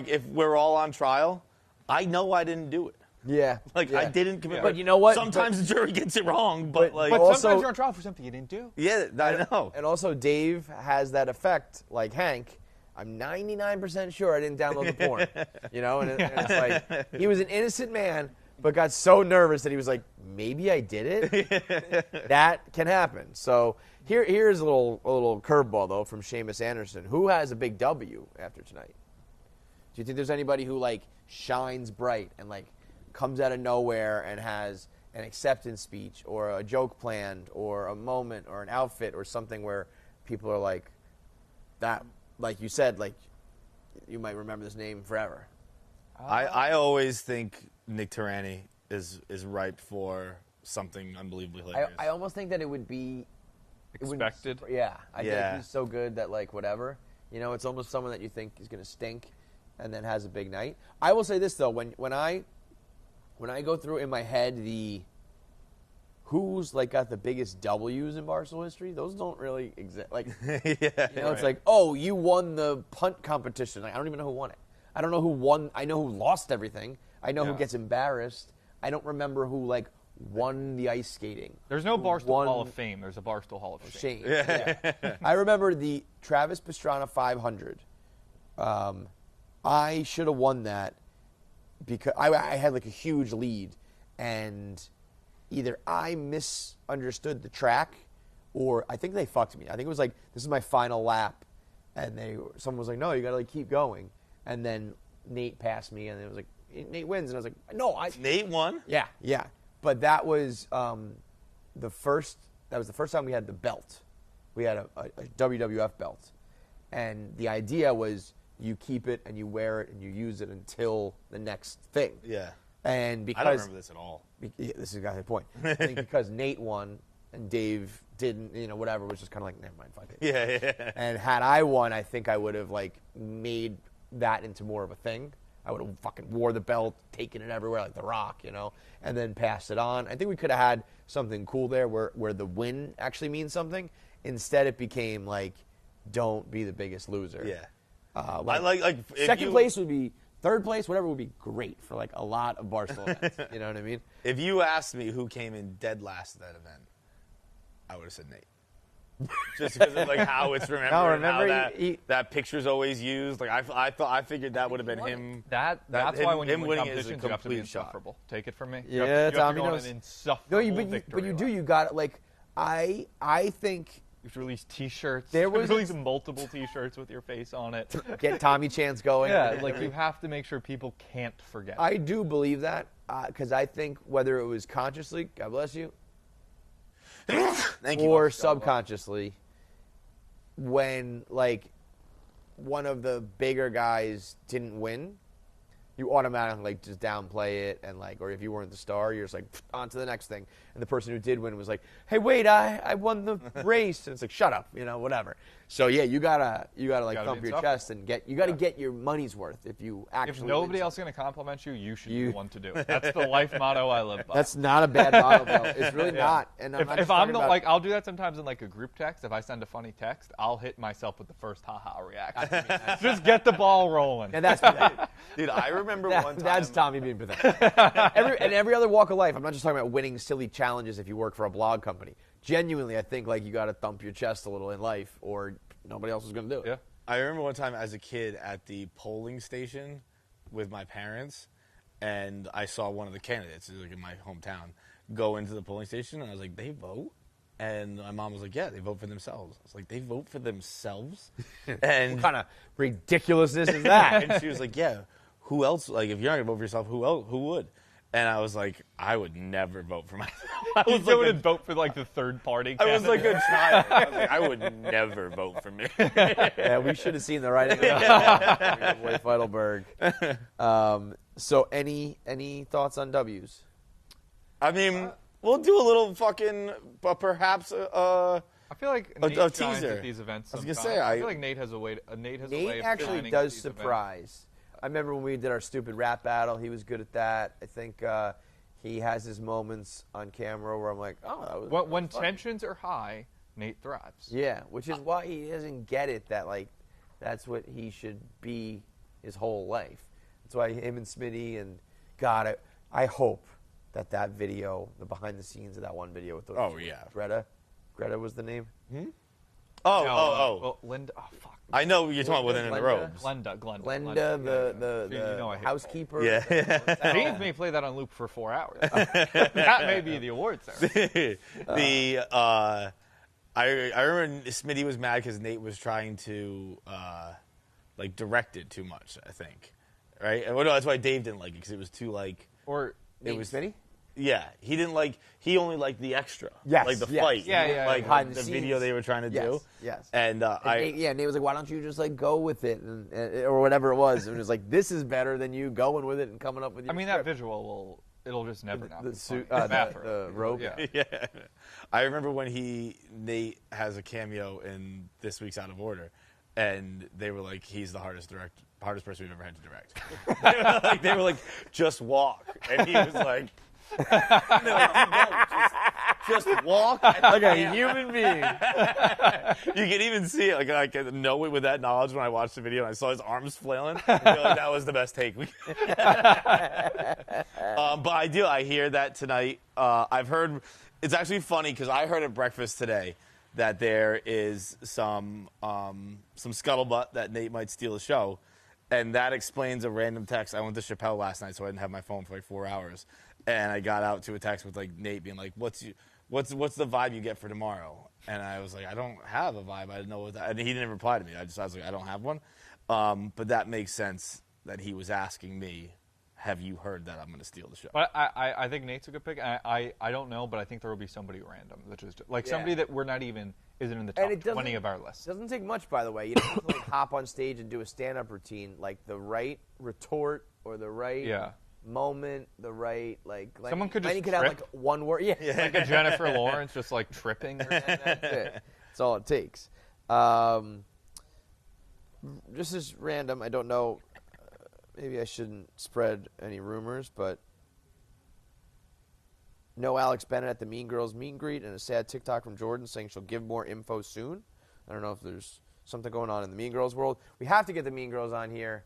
if we're all on trial, I know I didn't do it. Yeah. I didn't commit. But you know what? Sometimes the jury gets it wrong, but also, sometimes you're on trial for something you didn't do. Yeah, I know. And also, Dave has that effect, like Hank. I'm 99% sure I didn't download the porn. You know, and it's like, he was an innocent man, but got so nervous that he was like, maybe I did it? That can happen. So here's a little curveball, though, from Seamus Anderson. Who has a big W after tonight? Do you think there's anybody who, like, shines bright and, like, comes out of nowhere and has an acceptance speech or a joke planned or a moment or an outfit or something where people are like, that, like you said, like, you might remember this name forever? I always think Nick Tirani is ripe for something unbelievably hilarious. I almost think that it would be Expected? I think he's so good that, like, whatever. You know, it's almost someone that you think is going to stink and then has a big night. I will say this, though. When I go through in my head who's, like, got the biggest W's in Barstool history, those don't really exist. Like, it's like, oh, you won the punt competition. Like, I don't even know who won it. I don't know who won. I know who lost everything. I know who gets embarrassed. I don't remember who, like, won the ice skating. There's no Barstool Hall of Fame. There's a Barstool Hall of Shame. Yeah. I remember the Travis Pastrana 500. I should have won that because I had, like, a huge lead, and either I misunderstood the track or I think they fucked me. I think it was like, this is my final lap, and someone was like, no, you got to, like, keep going. And then Nate passed me, and it was like, Nate wins. And I was like, no, Nate won? Yeah. But that was the first time we had the belt. We had a WWF belt. And the idea was you keep it and you wear it and you use it until the next thing. Yeah. And because I don't remember this at all. This is exactly the point. I think because Nate won and Dave didn't, whatever, was just kind of like, never mind, fuck it. Yeah. And had I won, I think I would have, like, made that into more of a thing. I would have fucking wore the belt, taken it everywhere like The Rock, and then passed it on. I think we could have had something cool there where the win actually means something. Instead, it became like, don't be the biggest loser. Yeah. Second if place would be third place, whatever, would be great for like a lot of Barstool events. You know what I mean? If you asked me who came in dead last at that event, I would have said Nate. Just because of like how it's remembered, remember how he, that picture's always used. Like I figured that would have been him. That's why when you win winning is a competitions, you have to be complete shot. insufferable. Take it from me. Yeah, you have Tommy to go on knows. an insufferable but you do. lap. You got like I think You have to release T-shirts. There You have was to release multiple T-shirts with your face on it. get Tommy Chance going. Yeah, like you have to make sure people can't forget. I do believe that because I think whether it was consciously, God bless you, Thank you. or subconsciously, when like one of the bigger guys didn't win, you automatically like just downplay it and like, or if you weren't the star, you're just like on to the next thing. And the person who did win was like, "Hey, wait, I won the race," and it's like, "Shut up," whatever. So yeah, you gotta like thump your chest and get your money's worth if you actually. If nobody else is going to compliment you, you should be the one to do it. That's the life motto I live by. That's not a bad motto, though. It's really not. And I'm not if just I'm talking the, about, like, I'll do that sometimes in like a group text. If I send a funny text, I'll hit myself with the first haha reaction. Just get the ball rolling. and that's pathetic. Dude, I remember one time. That's Tommy being pathetic. every other walk of life. I'm not just talking about winning silly challenges if you work for a blog company. Genuinely, I think like you got to thump your chest a little in life, or nobody else is going to do it. Yeah. I remember one time as a kid at the polling station with my parents, and I saw one of the candidates, like in my hometown, go into the polling station, and I was like, "They vote?" And my mom was like, "Yeah, they vote for themselves." I was like, "They vote for themselves?" And What kind of ridiculousness is that? and she was like, "Yeah, who else? Like, if you're not gonna vote for yourself, who would?" And I was like, "I would never vote for myself." I was You like, would vote for like the third party. I was like a child. I was like, I would never vote for me. Yeah, we should have seen the writing. On boy Feitelberg. So, any thoughts on W's? I mean, we'll do a little fucking, perhaps. I feel like Nate shines teaser. at these events. I was gonna sometimes. say, I feel like Nate has a way. Nate has a way of actually shining at does these surprise. I remember when we did our stupid rap battle, he was good at that. I think he has his moments on camera where I'm like, oh, that was When fun. tensions are high, Nate thrives. Yeah, which is why he doesn't get it that like that's what he should be his whole life. That's why him and Smitty and God, I hope that video, the behind the scenes of that one video with those. Oh, yeah. Greta was the name. Well, Linda. Oh fuck. I know you're talking about Within the Robes. Glenda. Glenda, You know I the hate housekeeper. Yeah. Dave may play that on loop for 4 hours. That may be the awards there. I remember Smitty was mad because Nate was trying to like direct it too much. I think, right? Well, no, that's why Dave didn't like it because it was too like. Or It was Smitty. Yeah, he didn't like. He only liked the extra. Yes, like the yes. fight. Yeah, He didn't yeah, like yeah. Behind the the video scenes. they were trying to do. Yes. And Nate was like, "Why don't you just like go with it, or whatever it was?" And it was like, "This is better than you going with it and coming up with your." I mean, that visual it'll just never not the be suit, funny. the rope. Yeah. yeah, I remember when Nate has a cameo in this week's Out of Order, and they were like, "He's the hardest person we've ever had to direct." they were like, "Just walk," and he was like. No, just walk Like a human being. You can even see it. Like I know it with that knowledge when I watched the video and I saw his arms flailing. I feel like that was the best take. But I hear that tonight. I've heard. It's actually funny because I heard at breakfast today that there is some scuttlebutt that Nate might steal the show, and that explains a random text. I went to Chappelle last night, so I didn't have my phone for like 4 hours. And I got out to a text with like Nate being like, "What's the vibe you get for tomorrow?" And I was like, "I don't have a vibe. I didn't know what that." And he didn't reply to me. I was like, "I don't have one." But that makes sense that he was asking me, "Have you heard that I'm going to steal the show?" But I think Nate's a good pick. I don't know, but I think there will be somebody random, which is like somebody that we're not even isn't in the top 20 of our list. It doesn't take much, by the way. You don't have to like hop on stage and do a stand-up routine. Like the right retort or the right moment, the right like. Someone could Lenny just could have trip. like one word. Yeah. Like a Jennifer Lawrence just like tripping. That's it. That's all it takes. Just as random, I don't know. Maybe I shouldn't spread any rumors, but no Alex Bennett at the Mean Girls meet and greet, and a sad TikTok from Jordan saying she'll give more info soon. I don't know if there's something going on in the Mean Girls world. We have to get the Mean Girls on here.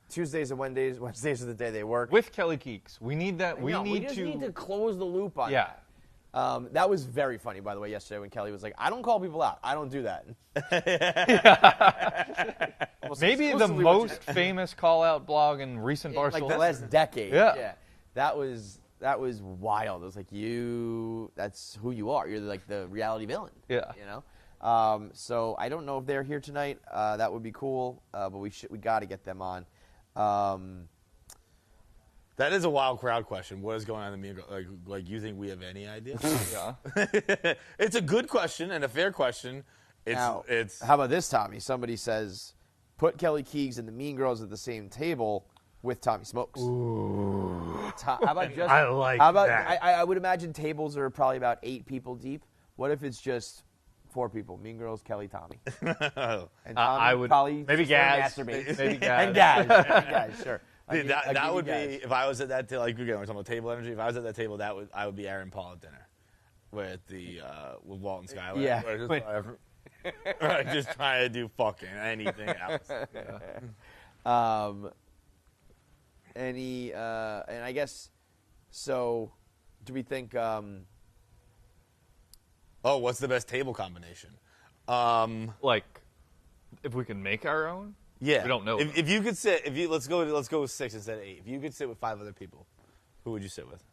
Tuesdays and Wednesdays are the day they work. With Kelly Keeks. We need that. We just need to close the loop on Yeah. that. That was very funny, by the way, yesterday when Kelly was like, I don't call people out. I don't do that. Maybe the most famous call-out blog in recent Barstool like the last decade. Yeah. That was wild. It was like, that's who you are. You're like the reality villain. Yeah. You know? So I don't know if they're here tonight. That would be cool. But we got to get them on. That is a wild crowd question. What is going on in the media? Like you think we have any idea? Yeah. It's a good question and a fair question. It's how about this, Tommy? Somebody says, put Kelly Keegs and the Mean Girls at the same table with Tommy Smokes. Ooh. How about just? I like how about, that. I would imagine tables are probably about 8 people deep. What if it's just 4 people? Mean Girls, Kelly, Tommy. And Tommy I would probably maybe Gaz. masturbate. Maybe Gaz. And Gaz, sure. Dude, that would be if I was at that like again we're talking about table energy. If I was at that table, I would be Aaron Paul at dinner with with Walt and Skylar. Yeah. Just trying to do fucking anything else. And I guess so. Do we think? What's the best table combination? Like, if we can make our own. Yeah, we don't know. If you could sit, let's go with 6 instead of 8. If you could sit with 5 other people, who would you sit with?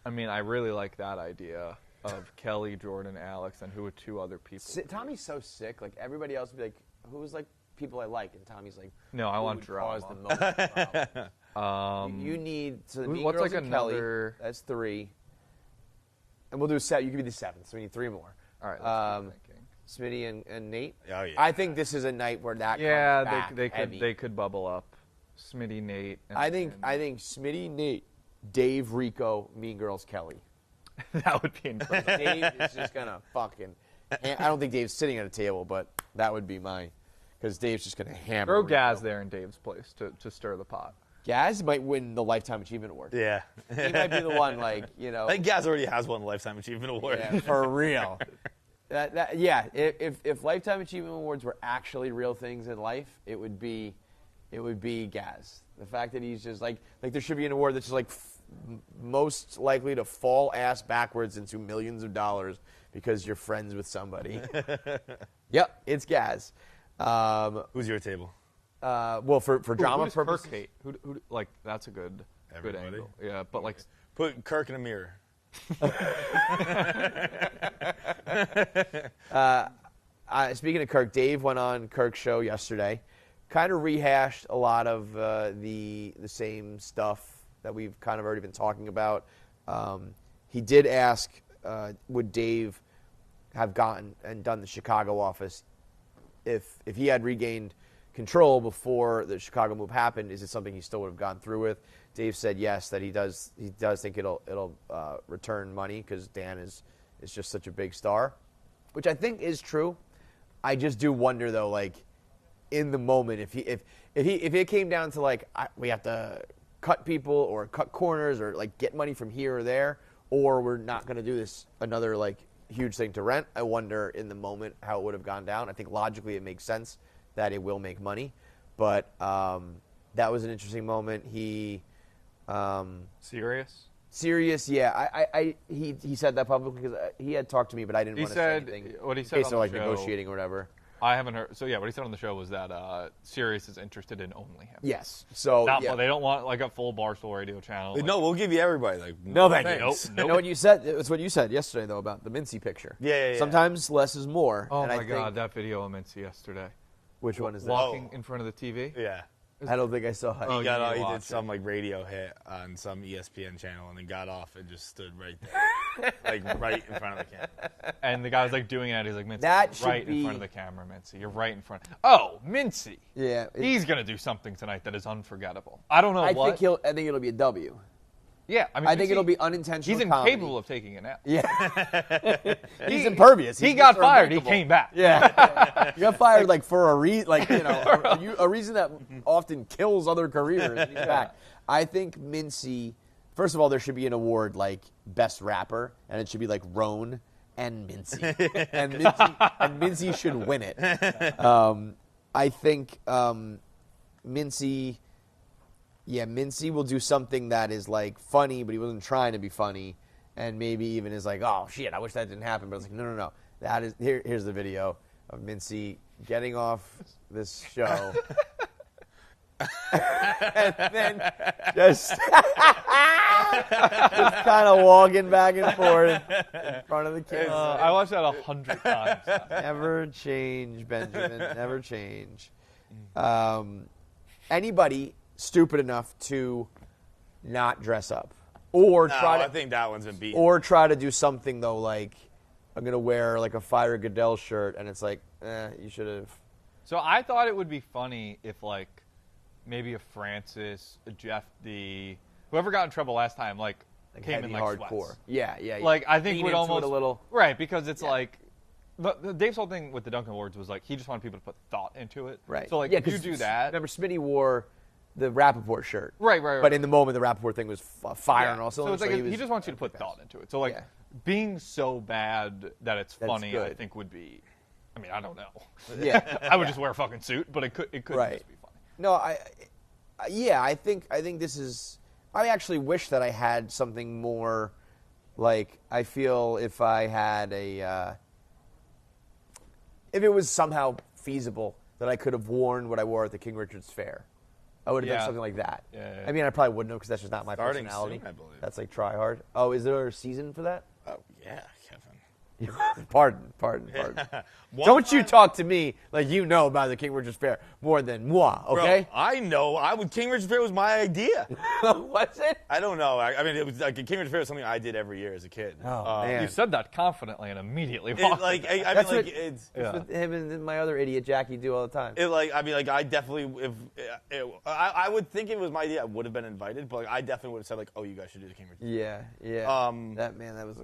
I mean, I really like that idea of Kelly, Jordan, Alex, and who would 2 other people? Tommy's so sick. Like everybody else would be like, "Who's like people I like?" And Tommy's like, "No, I want drama." drama. You need the Mean what's Girls like and another? Kelly. That's 3, and we'll do 7. You can be the 7th, so we need 3 more. All right. Let's keep thinking. Smitty and Nate. Oh yeah. I think this is a night where that. Yeah, comes back they heavy. could bubble up. Smitty, Nate. I think Smitty, Nate, Dave, Rico, Mean Girls, Kelly. that would be incredible. Dave is just gonna fucking. I don't think Dave's sitting at a table, but that would be mine, because Dave's just gonna hammer. Throw Rico. Gaz there in Dave's place to stir the pot. Gaz might win the Lifetime Achievement Award. Yeah. He might be the one, I think Gaz already has won the Lifetime Achievement Award. Yeah, for real. If Lifetime Achievement Awards were actually real things in life, it would be Gaz. The fact that he's just like there should be an award that's just like most likely to fall ass backwards into millions of dollars because you're friends with somebody. Yep, it's Gaz. Who's your table? Well, for drama who does purposes, Kirk hate? Who like that's a good angle. Yeah, but like Put Kirk in a mirror. Speaking of Kirk, Dave went on Kirk's show yesterday, kind of rehashed a lot of the same stuff that we've kind of already been talking about. He did ask, would Dave have gone and done the Chicago office if he had regained control before the Chicago move happened? Is it something he still would have gone through with? Dave said yes, that he does think it'll return money because Dan is just such a big star, which I think is true. I just do wonder though, like in the moment, if it came down to like we have to cut people or cut corners or like get money from here or there, or we're not going to do this another like huge thing to rent. I wonder in the moment how it would have gone down. I think logically it makes sense that it will make money, but that was an interesting moment. He serious, yeah. He said that publicly because he had talked to me, but I didn't want to say anything. What he in said case on they're like the show, negotiating or whatever. I haven't heard. So yeah, what he said on the show was that Sirius is interested in only him. Yes. So Well, they don't want like a full Barstool Radio channel. No, we'll give you everybody. Like no, thank you. Nope. You know what you said? It's what you said yesterday though about the Mincy picture. Yeah. Sometimes less is more. Oh and my God, that video of Mincy yesterday. Which one is that? Walking in front of the TV. Yeah. I don't think I saw it. He did some like radio hit on some ESPN channel and then got off and just stood right there, like right in front of the camera. And the guy was like doing it. He's like, Mincy, that right in front of the camera, Mincy. You're right in front. Oh, Mincy. Yeah. He's gonna do something tonight that is unforgettable. I don't know what. I think it'll be a W. Yeah, I mean, I think it'll be unintentional. He's comedy. incapable of taking it out. Yeah. He's impervious. He got fired. He came back. Yeah. He got fired like for a reason, like a reason that often kills other careers. And he's back. I think Mincy. First of all, there should be an award like best rapper, and it should be like Roan and Mincy, and Mincy should win it. I think Mincy yeah, Mincy will do something that is like funny, but he wasn't trying to be funny, and maybe even is like, oh shit, I wish that didn't happen. But it's like, no. That is here's the video of Mincy getting off this show. And then just kind of walking back and forth in front of the camera. I watched that 100 times. Never change, Benjamin. Never change. Anybody stupid enough to not dress up, or try to? I think that one's been beaten. Or try to do something though, like I'm gonna wear like a Fire Goodell shirt, and it's like, you should have. So I thought it would be funny if like maybe a Francis, a Jeff D, whoever got in trouble last time, like came in like hardcore. sweats. Yeah. Like I think Lean would into almost it a little. Right, because it's like Dave's whole thing with the Duncan Awards was like he just wanted people to put thought into it. Right. So like yeah, if you do that. Remember, Smitty wore the Rappaport shirt. Right. But in the moment, the Rappaport thing was firing all cylinders. So it's like he just wants you to put thought into it. So like being so bad that it's funny, good. I think would be. I mean, I don't know. Yeah. I would just wear a fucking suit, but it could just be funny. No, I think this is. I actually wish that I had something more. Like I feel if I had if it was somehow feasible that I could have worn what I wore at the King Richard's Fair, I would have done something like that. Yeah. I mean, I probably wouldn't have because that's just not my personality. Soon, I believe. That's like try hard. Oh, is there a season for that? Oh yeah, Kevin. Pardon. Don't you talk to me like you know about the King Richard's Fair more than moi, okay? Bro, I know. King Richard's Fair was my idea. Was it? I don't know. I mean, it was like King Richard's Fair was something I did every year as a kid. Oh, man. You said that confidently and immediately walked. That's what him and my other idiot Jackie do all the time. I definitely, I would think it was my idea. I would have been invited, but I definitely would have said like, oh, you guys should do the King Richard's Fair. Yeah. That was.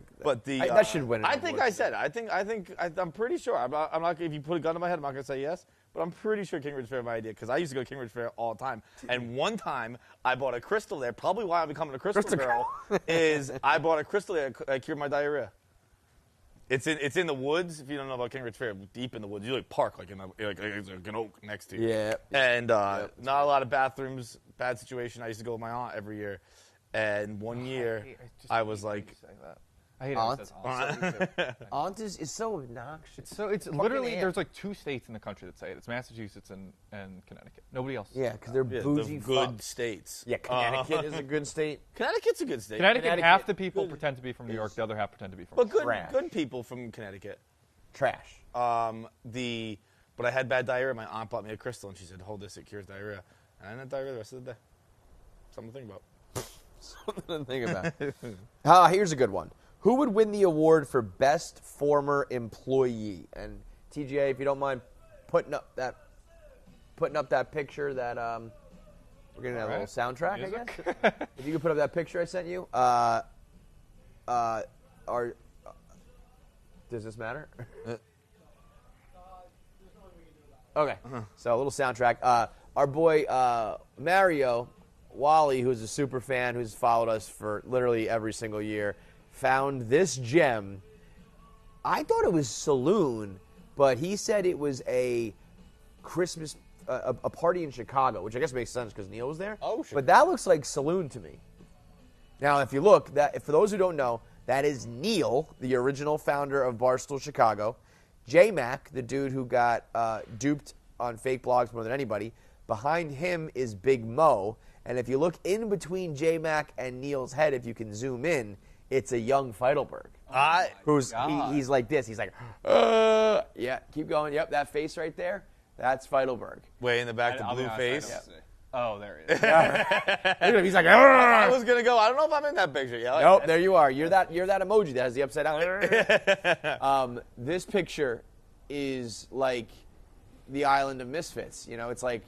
That should win. I think I said it. I'm pretty sure. I'm not. If you put a gun to my head, I'm not gonna say yes. But I'm pretty sure King Richard's Fair was my idea because I used to go to King Richard's Fair all the time. And one time I bought a crystal there. Probably why I'm becoming a crystal girl is I bought a crystal there that cured my diarrhea. It's in the woods. If you don't know about King Richard's Fair, deep in the woods. You like park like an oak next to you. Yeah. And not a lot of bathrooms. Bad situation. I used to go with my aunt every year. And one year I was like. I hate aunt. It says aunt. Aunt is so obnoxious. It's literally there's like 2 states in the country that say it. It's Massachusetts and Connecticut. Nobody else. Yeah, because they're bougie. The good states. Yeah, Connecticut is a good state. Connecticut's a good state. Connecticut, half the people pretend to be from New York, the other half pretend to be from. But good people from Connecticut. Trash. But I had bad diarrhea. My aunt bought me a crystal, and she said, "Hold this, it cures diarrhea." And I didn't have diarrhea the rest of the day. Something to think about. Something to think about. Here's a good one. Who would win the award for best former employee? And TGA, if you don't mind putting up that picture that we're gonna have a little soundtrack, music? I guess. If you could put up that picture I sent you. Does this matter? Okay. So a little soundtrack. Our boy Mario Wally, who's a super fan, who's followed us for literally every single year, found this gem. I thought it was Saloon, but he said it was a Christmas a party in Chicago, which I guess makes sense because Neil was there. Oh, sure. But that looks like Saloon to me. Now, if you look, for those who don't know, that is Neil, the original founder of Barstool Chicago. J-Mac, the dude who got duped on fake blogs more than anybody. Behind him is Big Mo. And if you look in between J-Mac and Neil's head, if you can zoom in, it's a young Feitelberg. He's like this. He's like, yeah, keep going. Yep, that face right there, that's Feitelberg. Way in the back, the blue face. Oh, there he is. Look at him. He's like, I was gonna go. I don't know if I'm in that picture. Yeah. Nope, there you are. You're that emoji that has the upside down. This picture is like the Island of Misfits. You know, it's like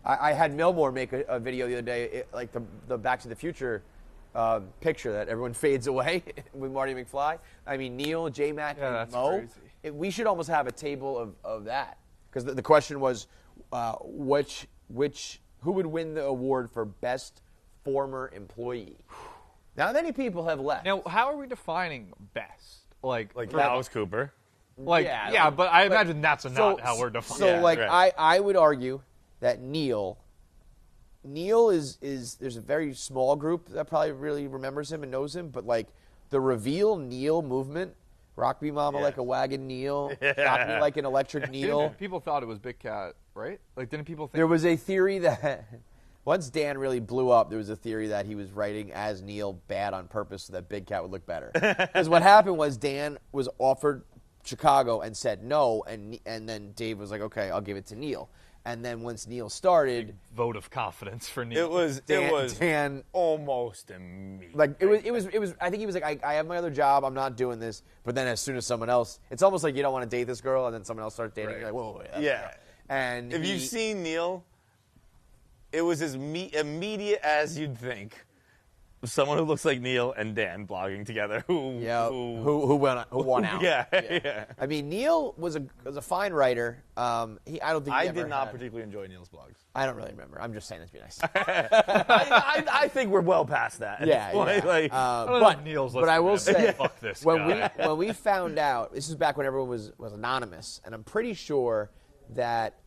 I had Milmore make a video the other day, like the Back to the Future picture that everyone fades away with Marty McFly. I mean, Neil, J-Mac, and Mo. We should almost have a table of that because the question was who would win the award for best former employee? Now, many people have left. Now, how are we defining best? Like Alice Cooper. But I imagine that's not how we're defining. So, I would argue that Neil Neil is there's a very small group that probably really remembers him and knows him, but like the reveal Neil movement, rock me mama like a wagon Neil, rock me like an electric Neil. People thought it was Big Cat, right? Like, didn't people think? There was a theory that once Dan really blew up, there was a theory that he was writing as Neil bad on purpose so that Big Cat would look better. Because what happened was Dan was offered Chicago and said no, and then Dave was like, okay, I'll give it to Neil. And then once Neil started, Big vote of confidence for Neil. It was Dan almost immediate. like it was. I think he was like, I have my other job. I'm not doing this. But then as soon as someone else, it's almost like you don't want to date this girl, and then someone else starts dating. Right. You're like, whoa, Yeah. And If you've seen Neil, it was as immediate as you'd think. Someone who looks like Neil and Dan blogging together. Who won out? Yeah. I mean, Neil was a fine writer. I don't think I did not particularly enjoy Neil's blogs. I don't really remember. I'm just saying this to be nice. I think we're well past that. But I will say, fuck this when we found out, this is back when everyone was anonymous, and I'm pretty sure that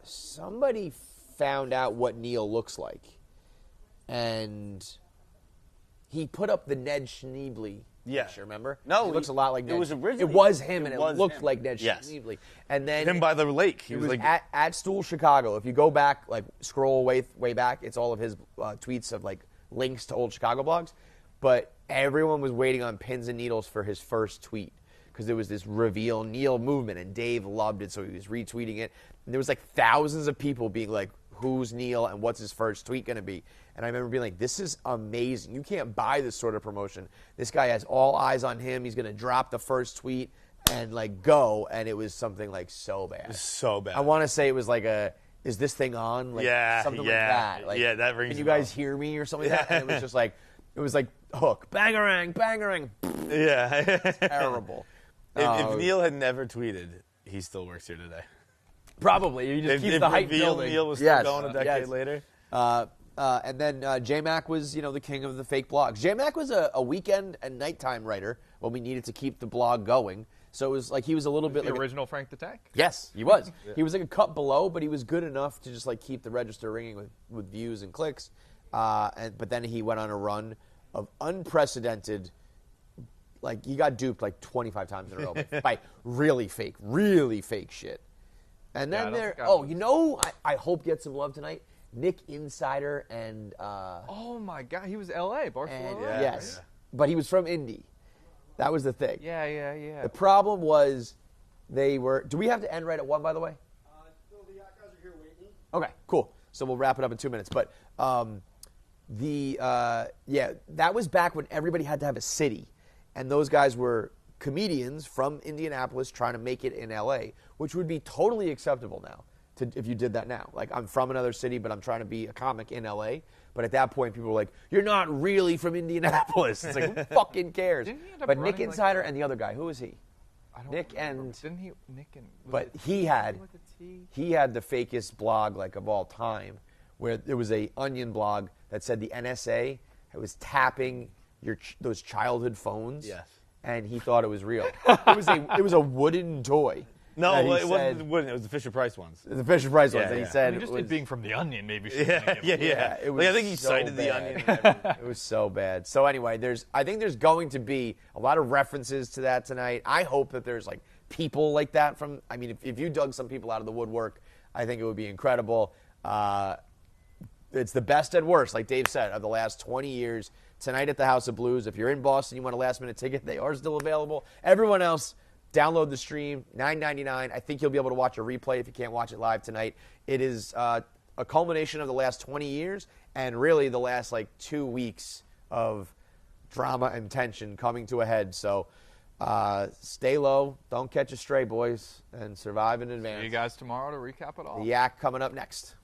somebody found out what Neil looks like. And he put up the Ned Schneebly picture, remember? No. He looks a lot like Ned. It was originally. It was him, and it looked him. like Ned Yes. Schneebly. And then Him by the lake. He it was was like at Stool Chicago. If you go back, like scroll way back, it's all of his tweets of like links to old Chicago blogs. But everyone was waiting on pins and needles for his first tweet because there was this reveal Neil movement, and Dave loved it, so he was retweeting it. And there was like thousands of people being like, who's Neil and what's his first tweet going to be? And I remember being like, this is amazing. You can't buy this sort of promotion. This guy has all eyes on him. He's going to drop the first tweet and like go. And it was something like so bad. so bad. I want to say it was like is this thing on? Like something like that. Like, that rings can you a bell. guys hear me or something like that? And it was just like, hook, bangarang, bangarang. Yeah. Terrible. If Neil had never tweeted, he still works here today. Probably. You just keep the hype building. Neil was still going a decade later. And then J-Mac was, the king of the fake blogs. J-Mac was a weekend and nighttime writer when we needed to keep the blog going. So it was like he was a little bit the like original Frank the Tank. Yes, he was. He was like a cut below, but he was good enough to just like keep the register ringing with views and clicks. But then he went on a run of unprecedented. Like he got duped like 25 times in a row by really fake shit. And then I hope gets some love tonight. Nick Insider and oh my God, he was L.A. Barstool. Yes, but he was from Indy. That was the thing. Yeah. The problem was they were. Do we have to end right at 1? By the way. No, the guys are here waiting. Okay, cool. So we'll wrap it up in 2 minutes. But that was back when everybody had to have a city, and those guys were comedians from Indianapolis trying to make it in L.A., which would be totally acceptable now if you did that now. Like, I'm from another city, but I'm trying to be a comic in L.A., but at that point, people were like, you're not really from Indianapolis. It's like, who fucking cares? But Nick Insider and the other guy, who was he? Nick and... Didn't he... Nick and... But he had the fakest blog, like, of all time, where there was a Onion blog that said the NSA was tapping those childhood phones. Yes. And he thought it was real. It was a wooden toy. No, it wasn't wooden. It was the Fisher-Price ones. The Fisher-Price ones. And he said it being from the Onion, maybe. Yeah. It was I think he so cited bad. the Onion. And everything. It was so bad. So anyway, I think there's going to be a lot of references to that tonight. I hope that there's like people like that from. I mean, if you dug some people out of the woodwork, I think it would be incredible. It's the best and worst, like Dave said, of the last 20 years. Tonight at the House of Blues. If you're in Boston, you want a last-minute ticket, they are still available. Everyone else, download the stream, $9.99. I think you'll be able to watch a replay if you can't watch it live tonight. It is a culmination of the last 20 years and really the last, 2 weeks of drama and tension coming to a head. So stay low, don't catch a stray, boys, and survive in advance. See you guys tomorrow to recap it all. The Yak coming up next.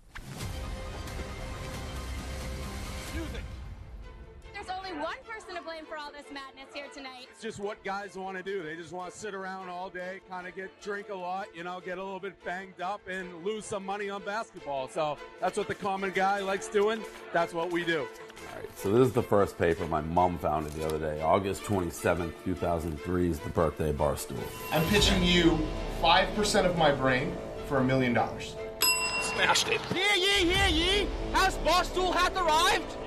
There's only one person to blame for all this madness here tonight. It's just what guys want to do. They just want to sit around all day, kind of drink a lot, get a little bit banged up and lose some money on basketball. So that's what the common guy likes doing. That's what we do. All right, so this is the first paper my mom found it the other day. August 27th, 2003 is the birthday of Barstool. I'm pitching you 5% of my brain for $1 million. smashed it. Hear ye! Has Barstool hath arrived?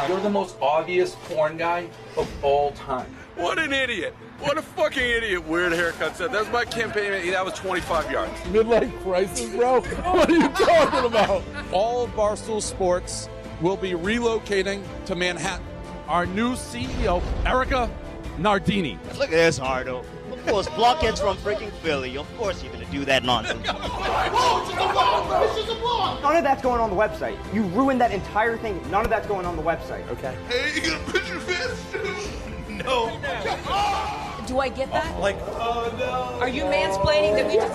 You're the most obvious porn guy of all time. What an idiot. What a fucking idiot. Weird haircut set. That's my campaign. That was 25 yards. Midlife crisis, bro? What are you talking about? All of Barstool Sports will be relocating to Manhattan. Our new CEO, Erica Nardini. Look at this, Hardo. Of course, blockheads from freaking Philly. Of course you're going to do that nonsense. None of that's going on the website. You ruined that entire thing. None of that's going on the website. Okay. Hey, you gonna put your fist? No. Do I get that? No. Are you mansplaining that we just...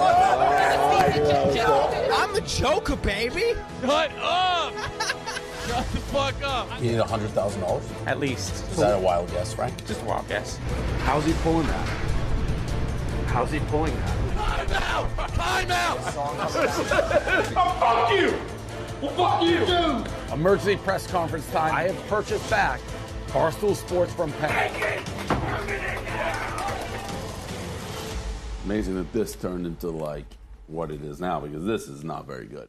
I'm the Joker, baby. Shut up! Shut the fuck up. You need $100,000? At least. Is that a wild guess, Frank? Just a wild guess. How's he pulling that? How's he pulling that? Time out! Fuck you. Well, fuck you. Dude. Emergency press conference time. I have purchased back Barstool Sports from Penn. Amazing that this turned into like what it is now, because this is not very good.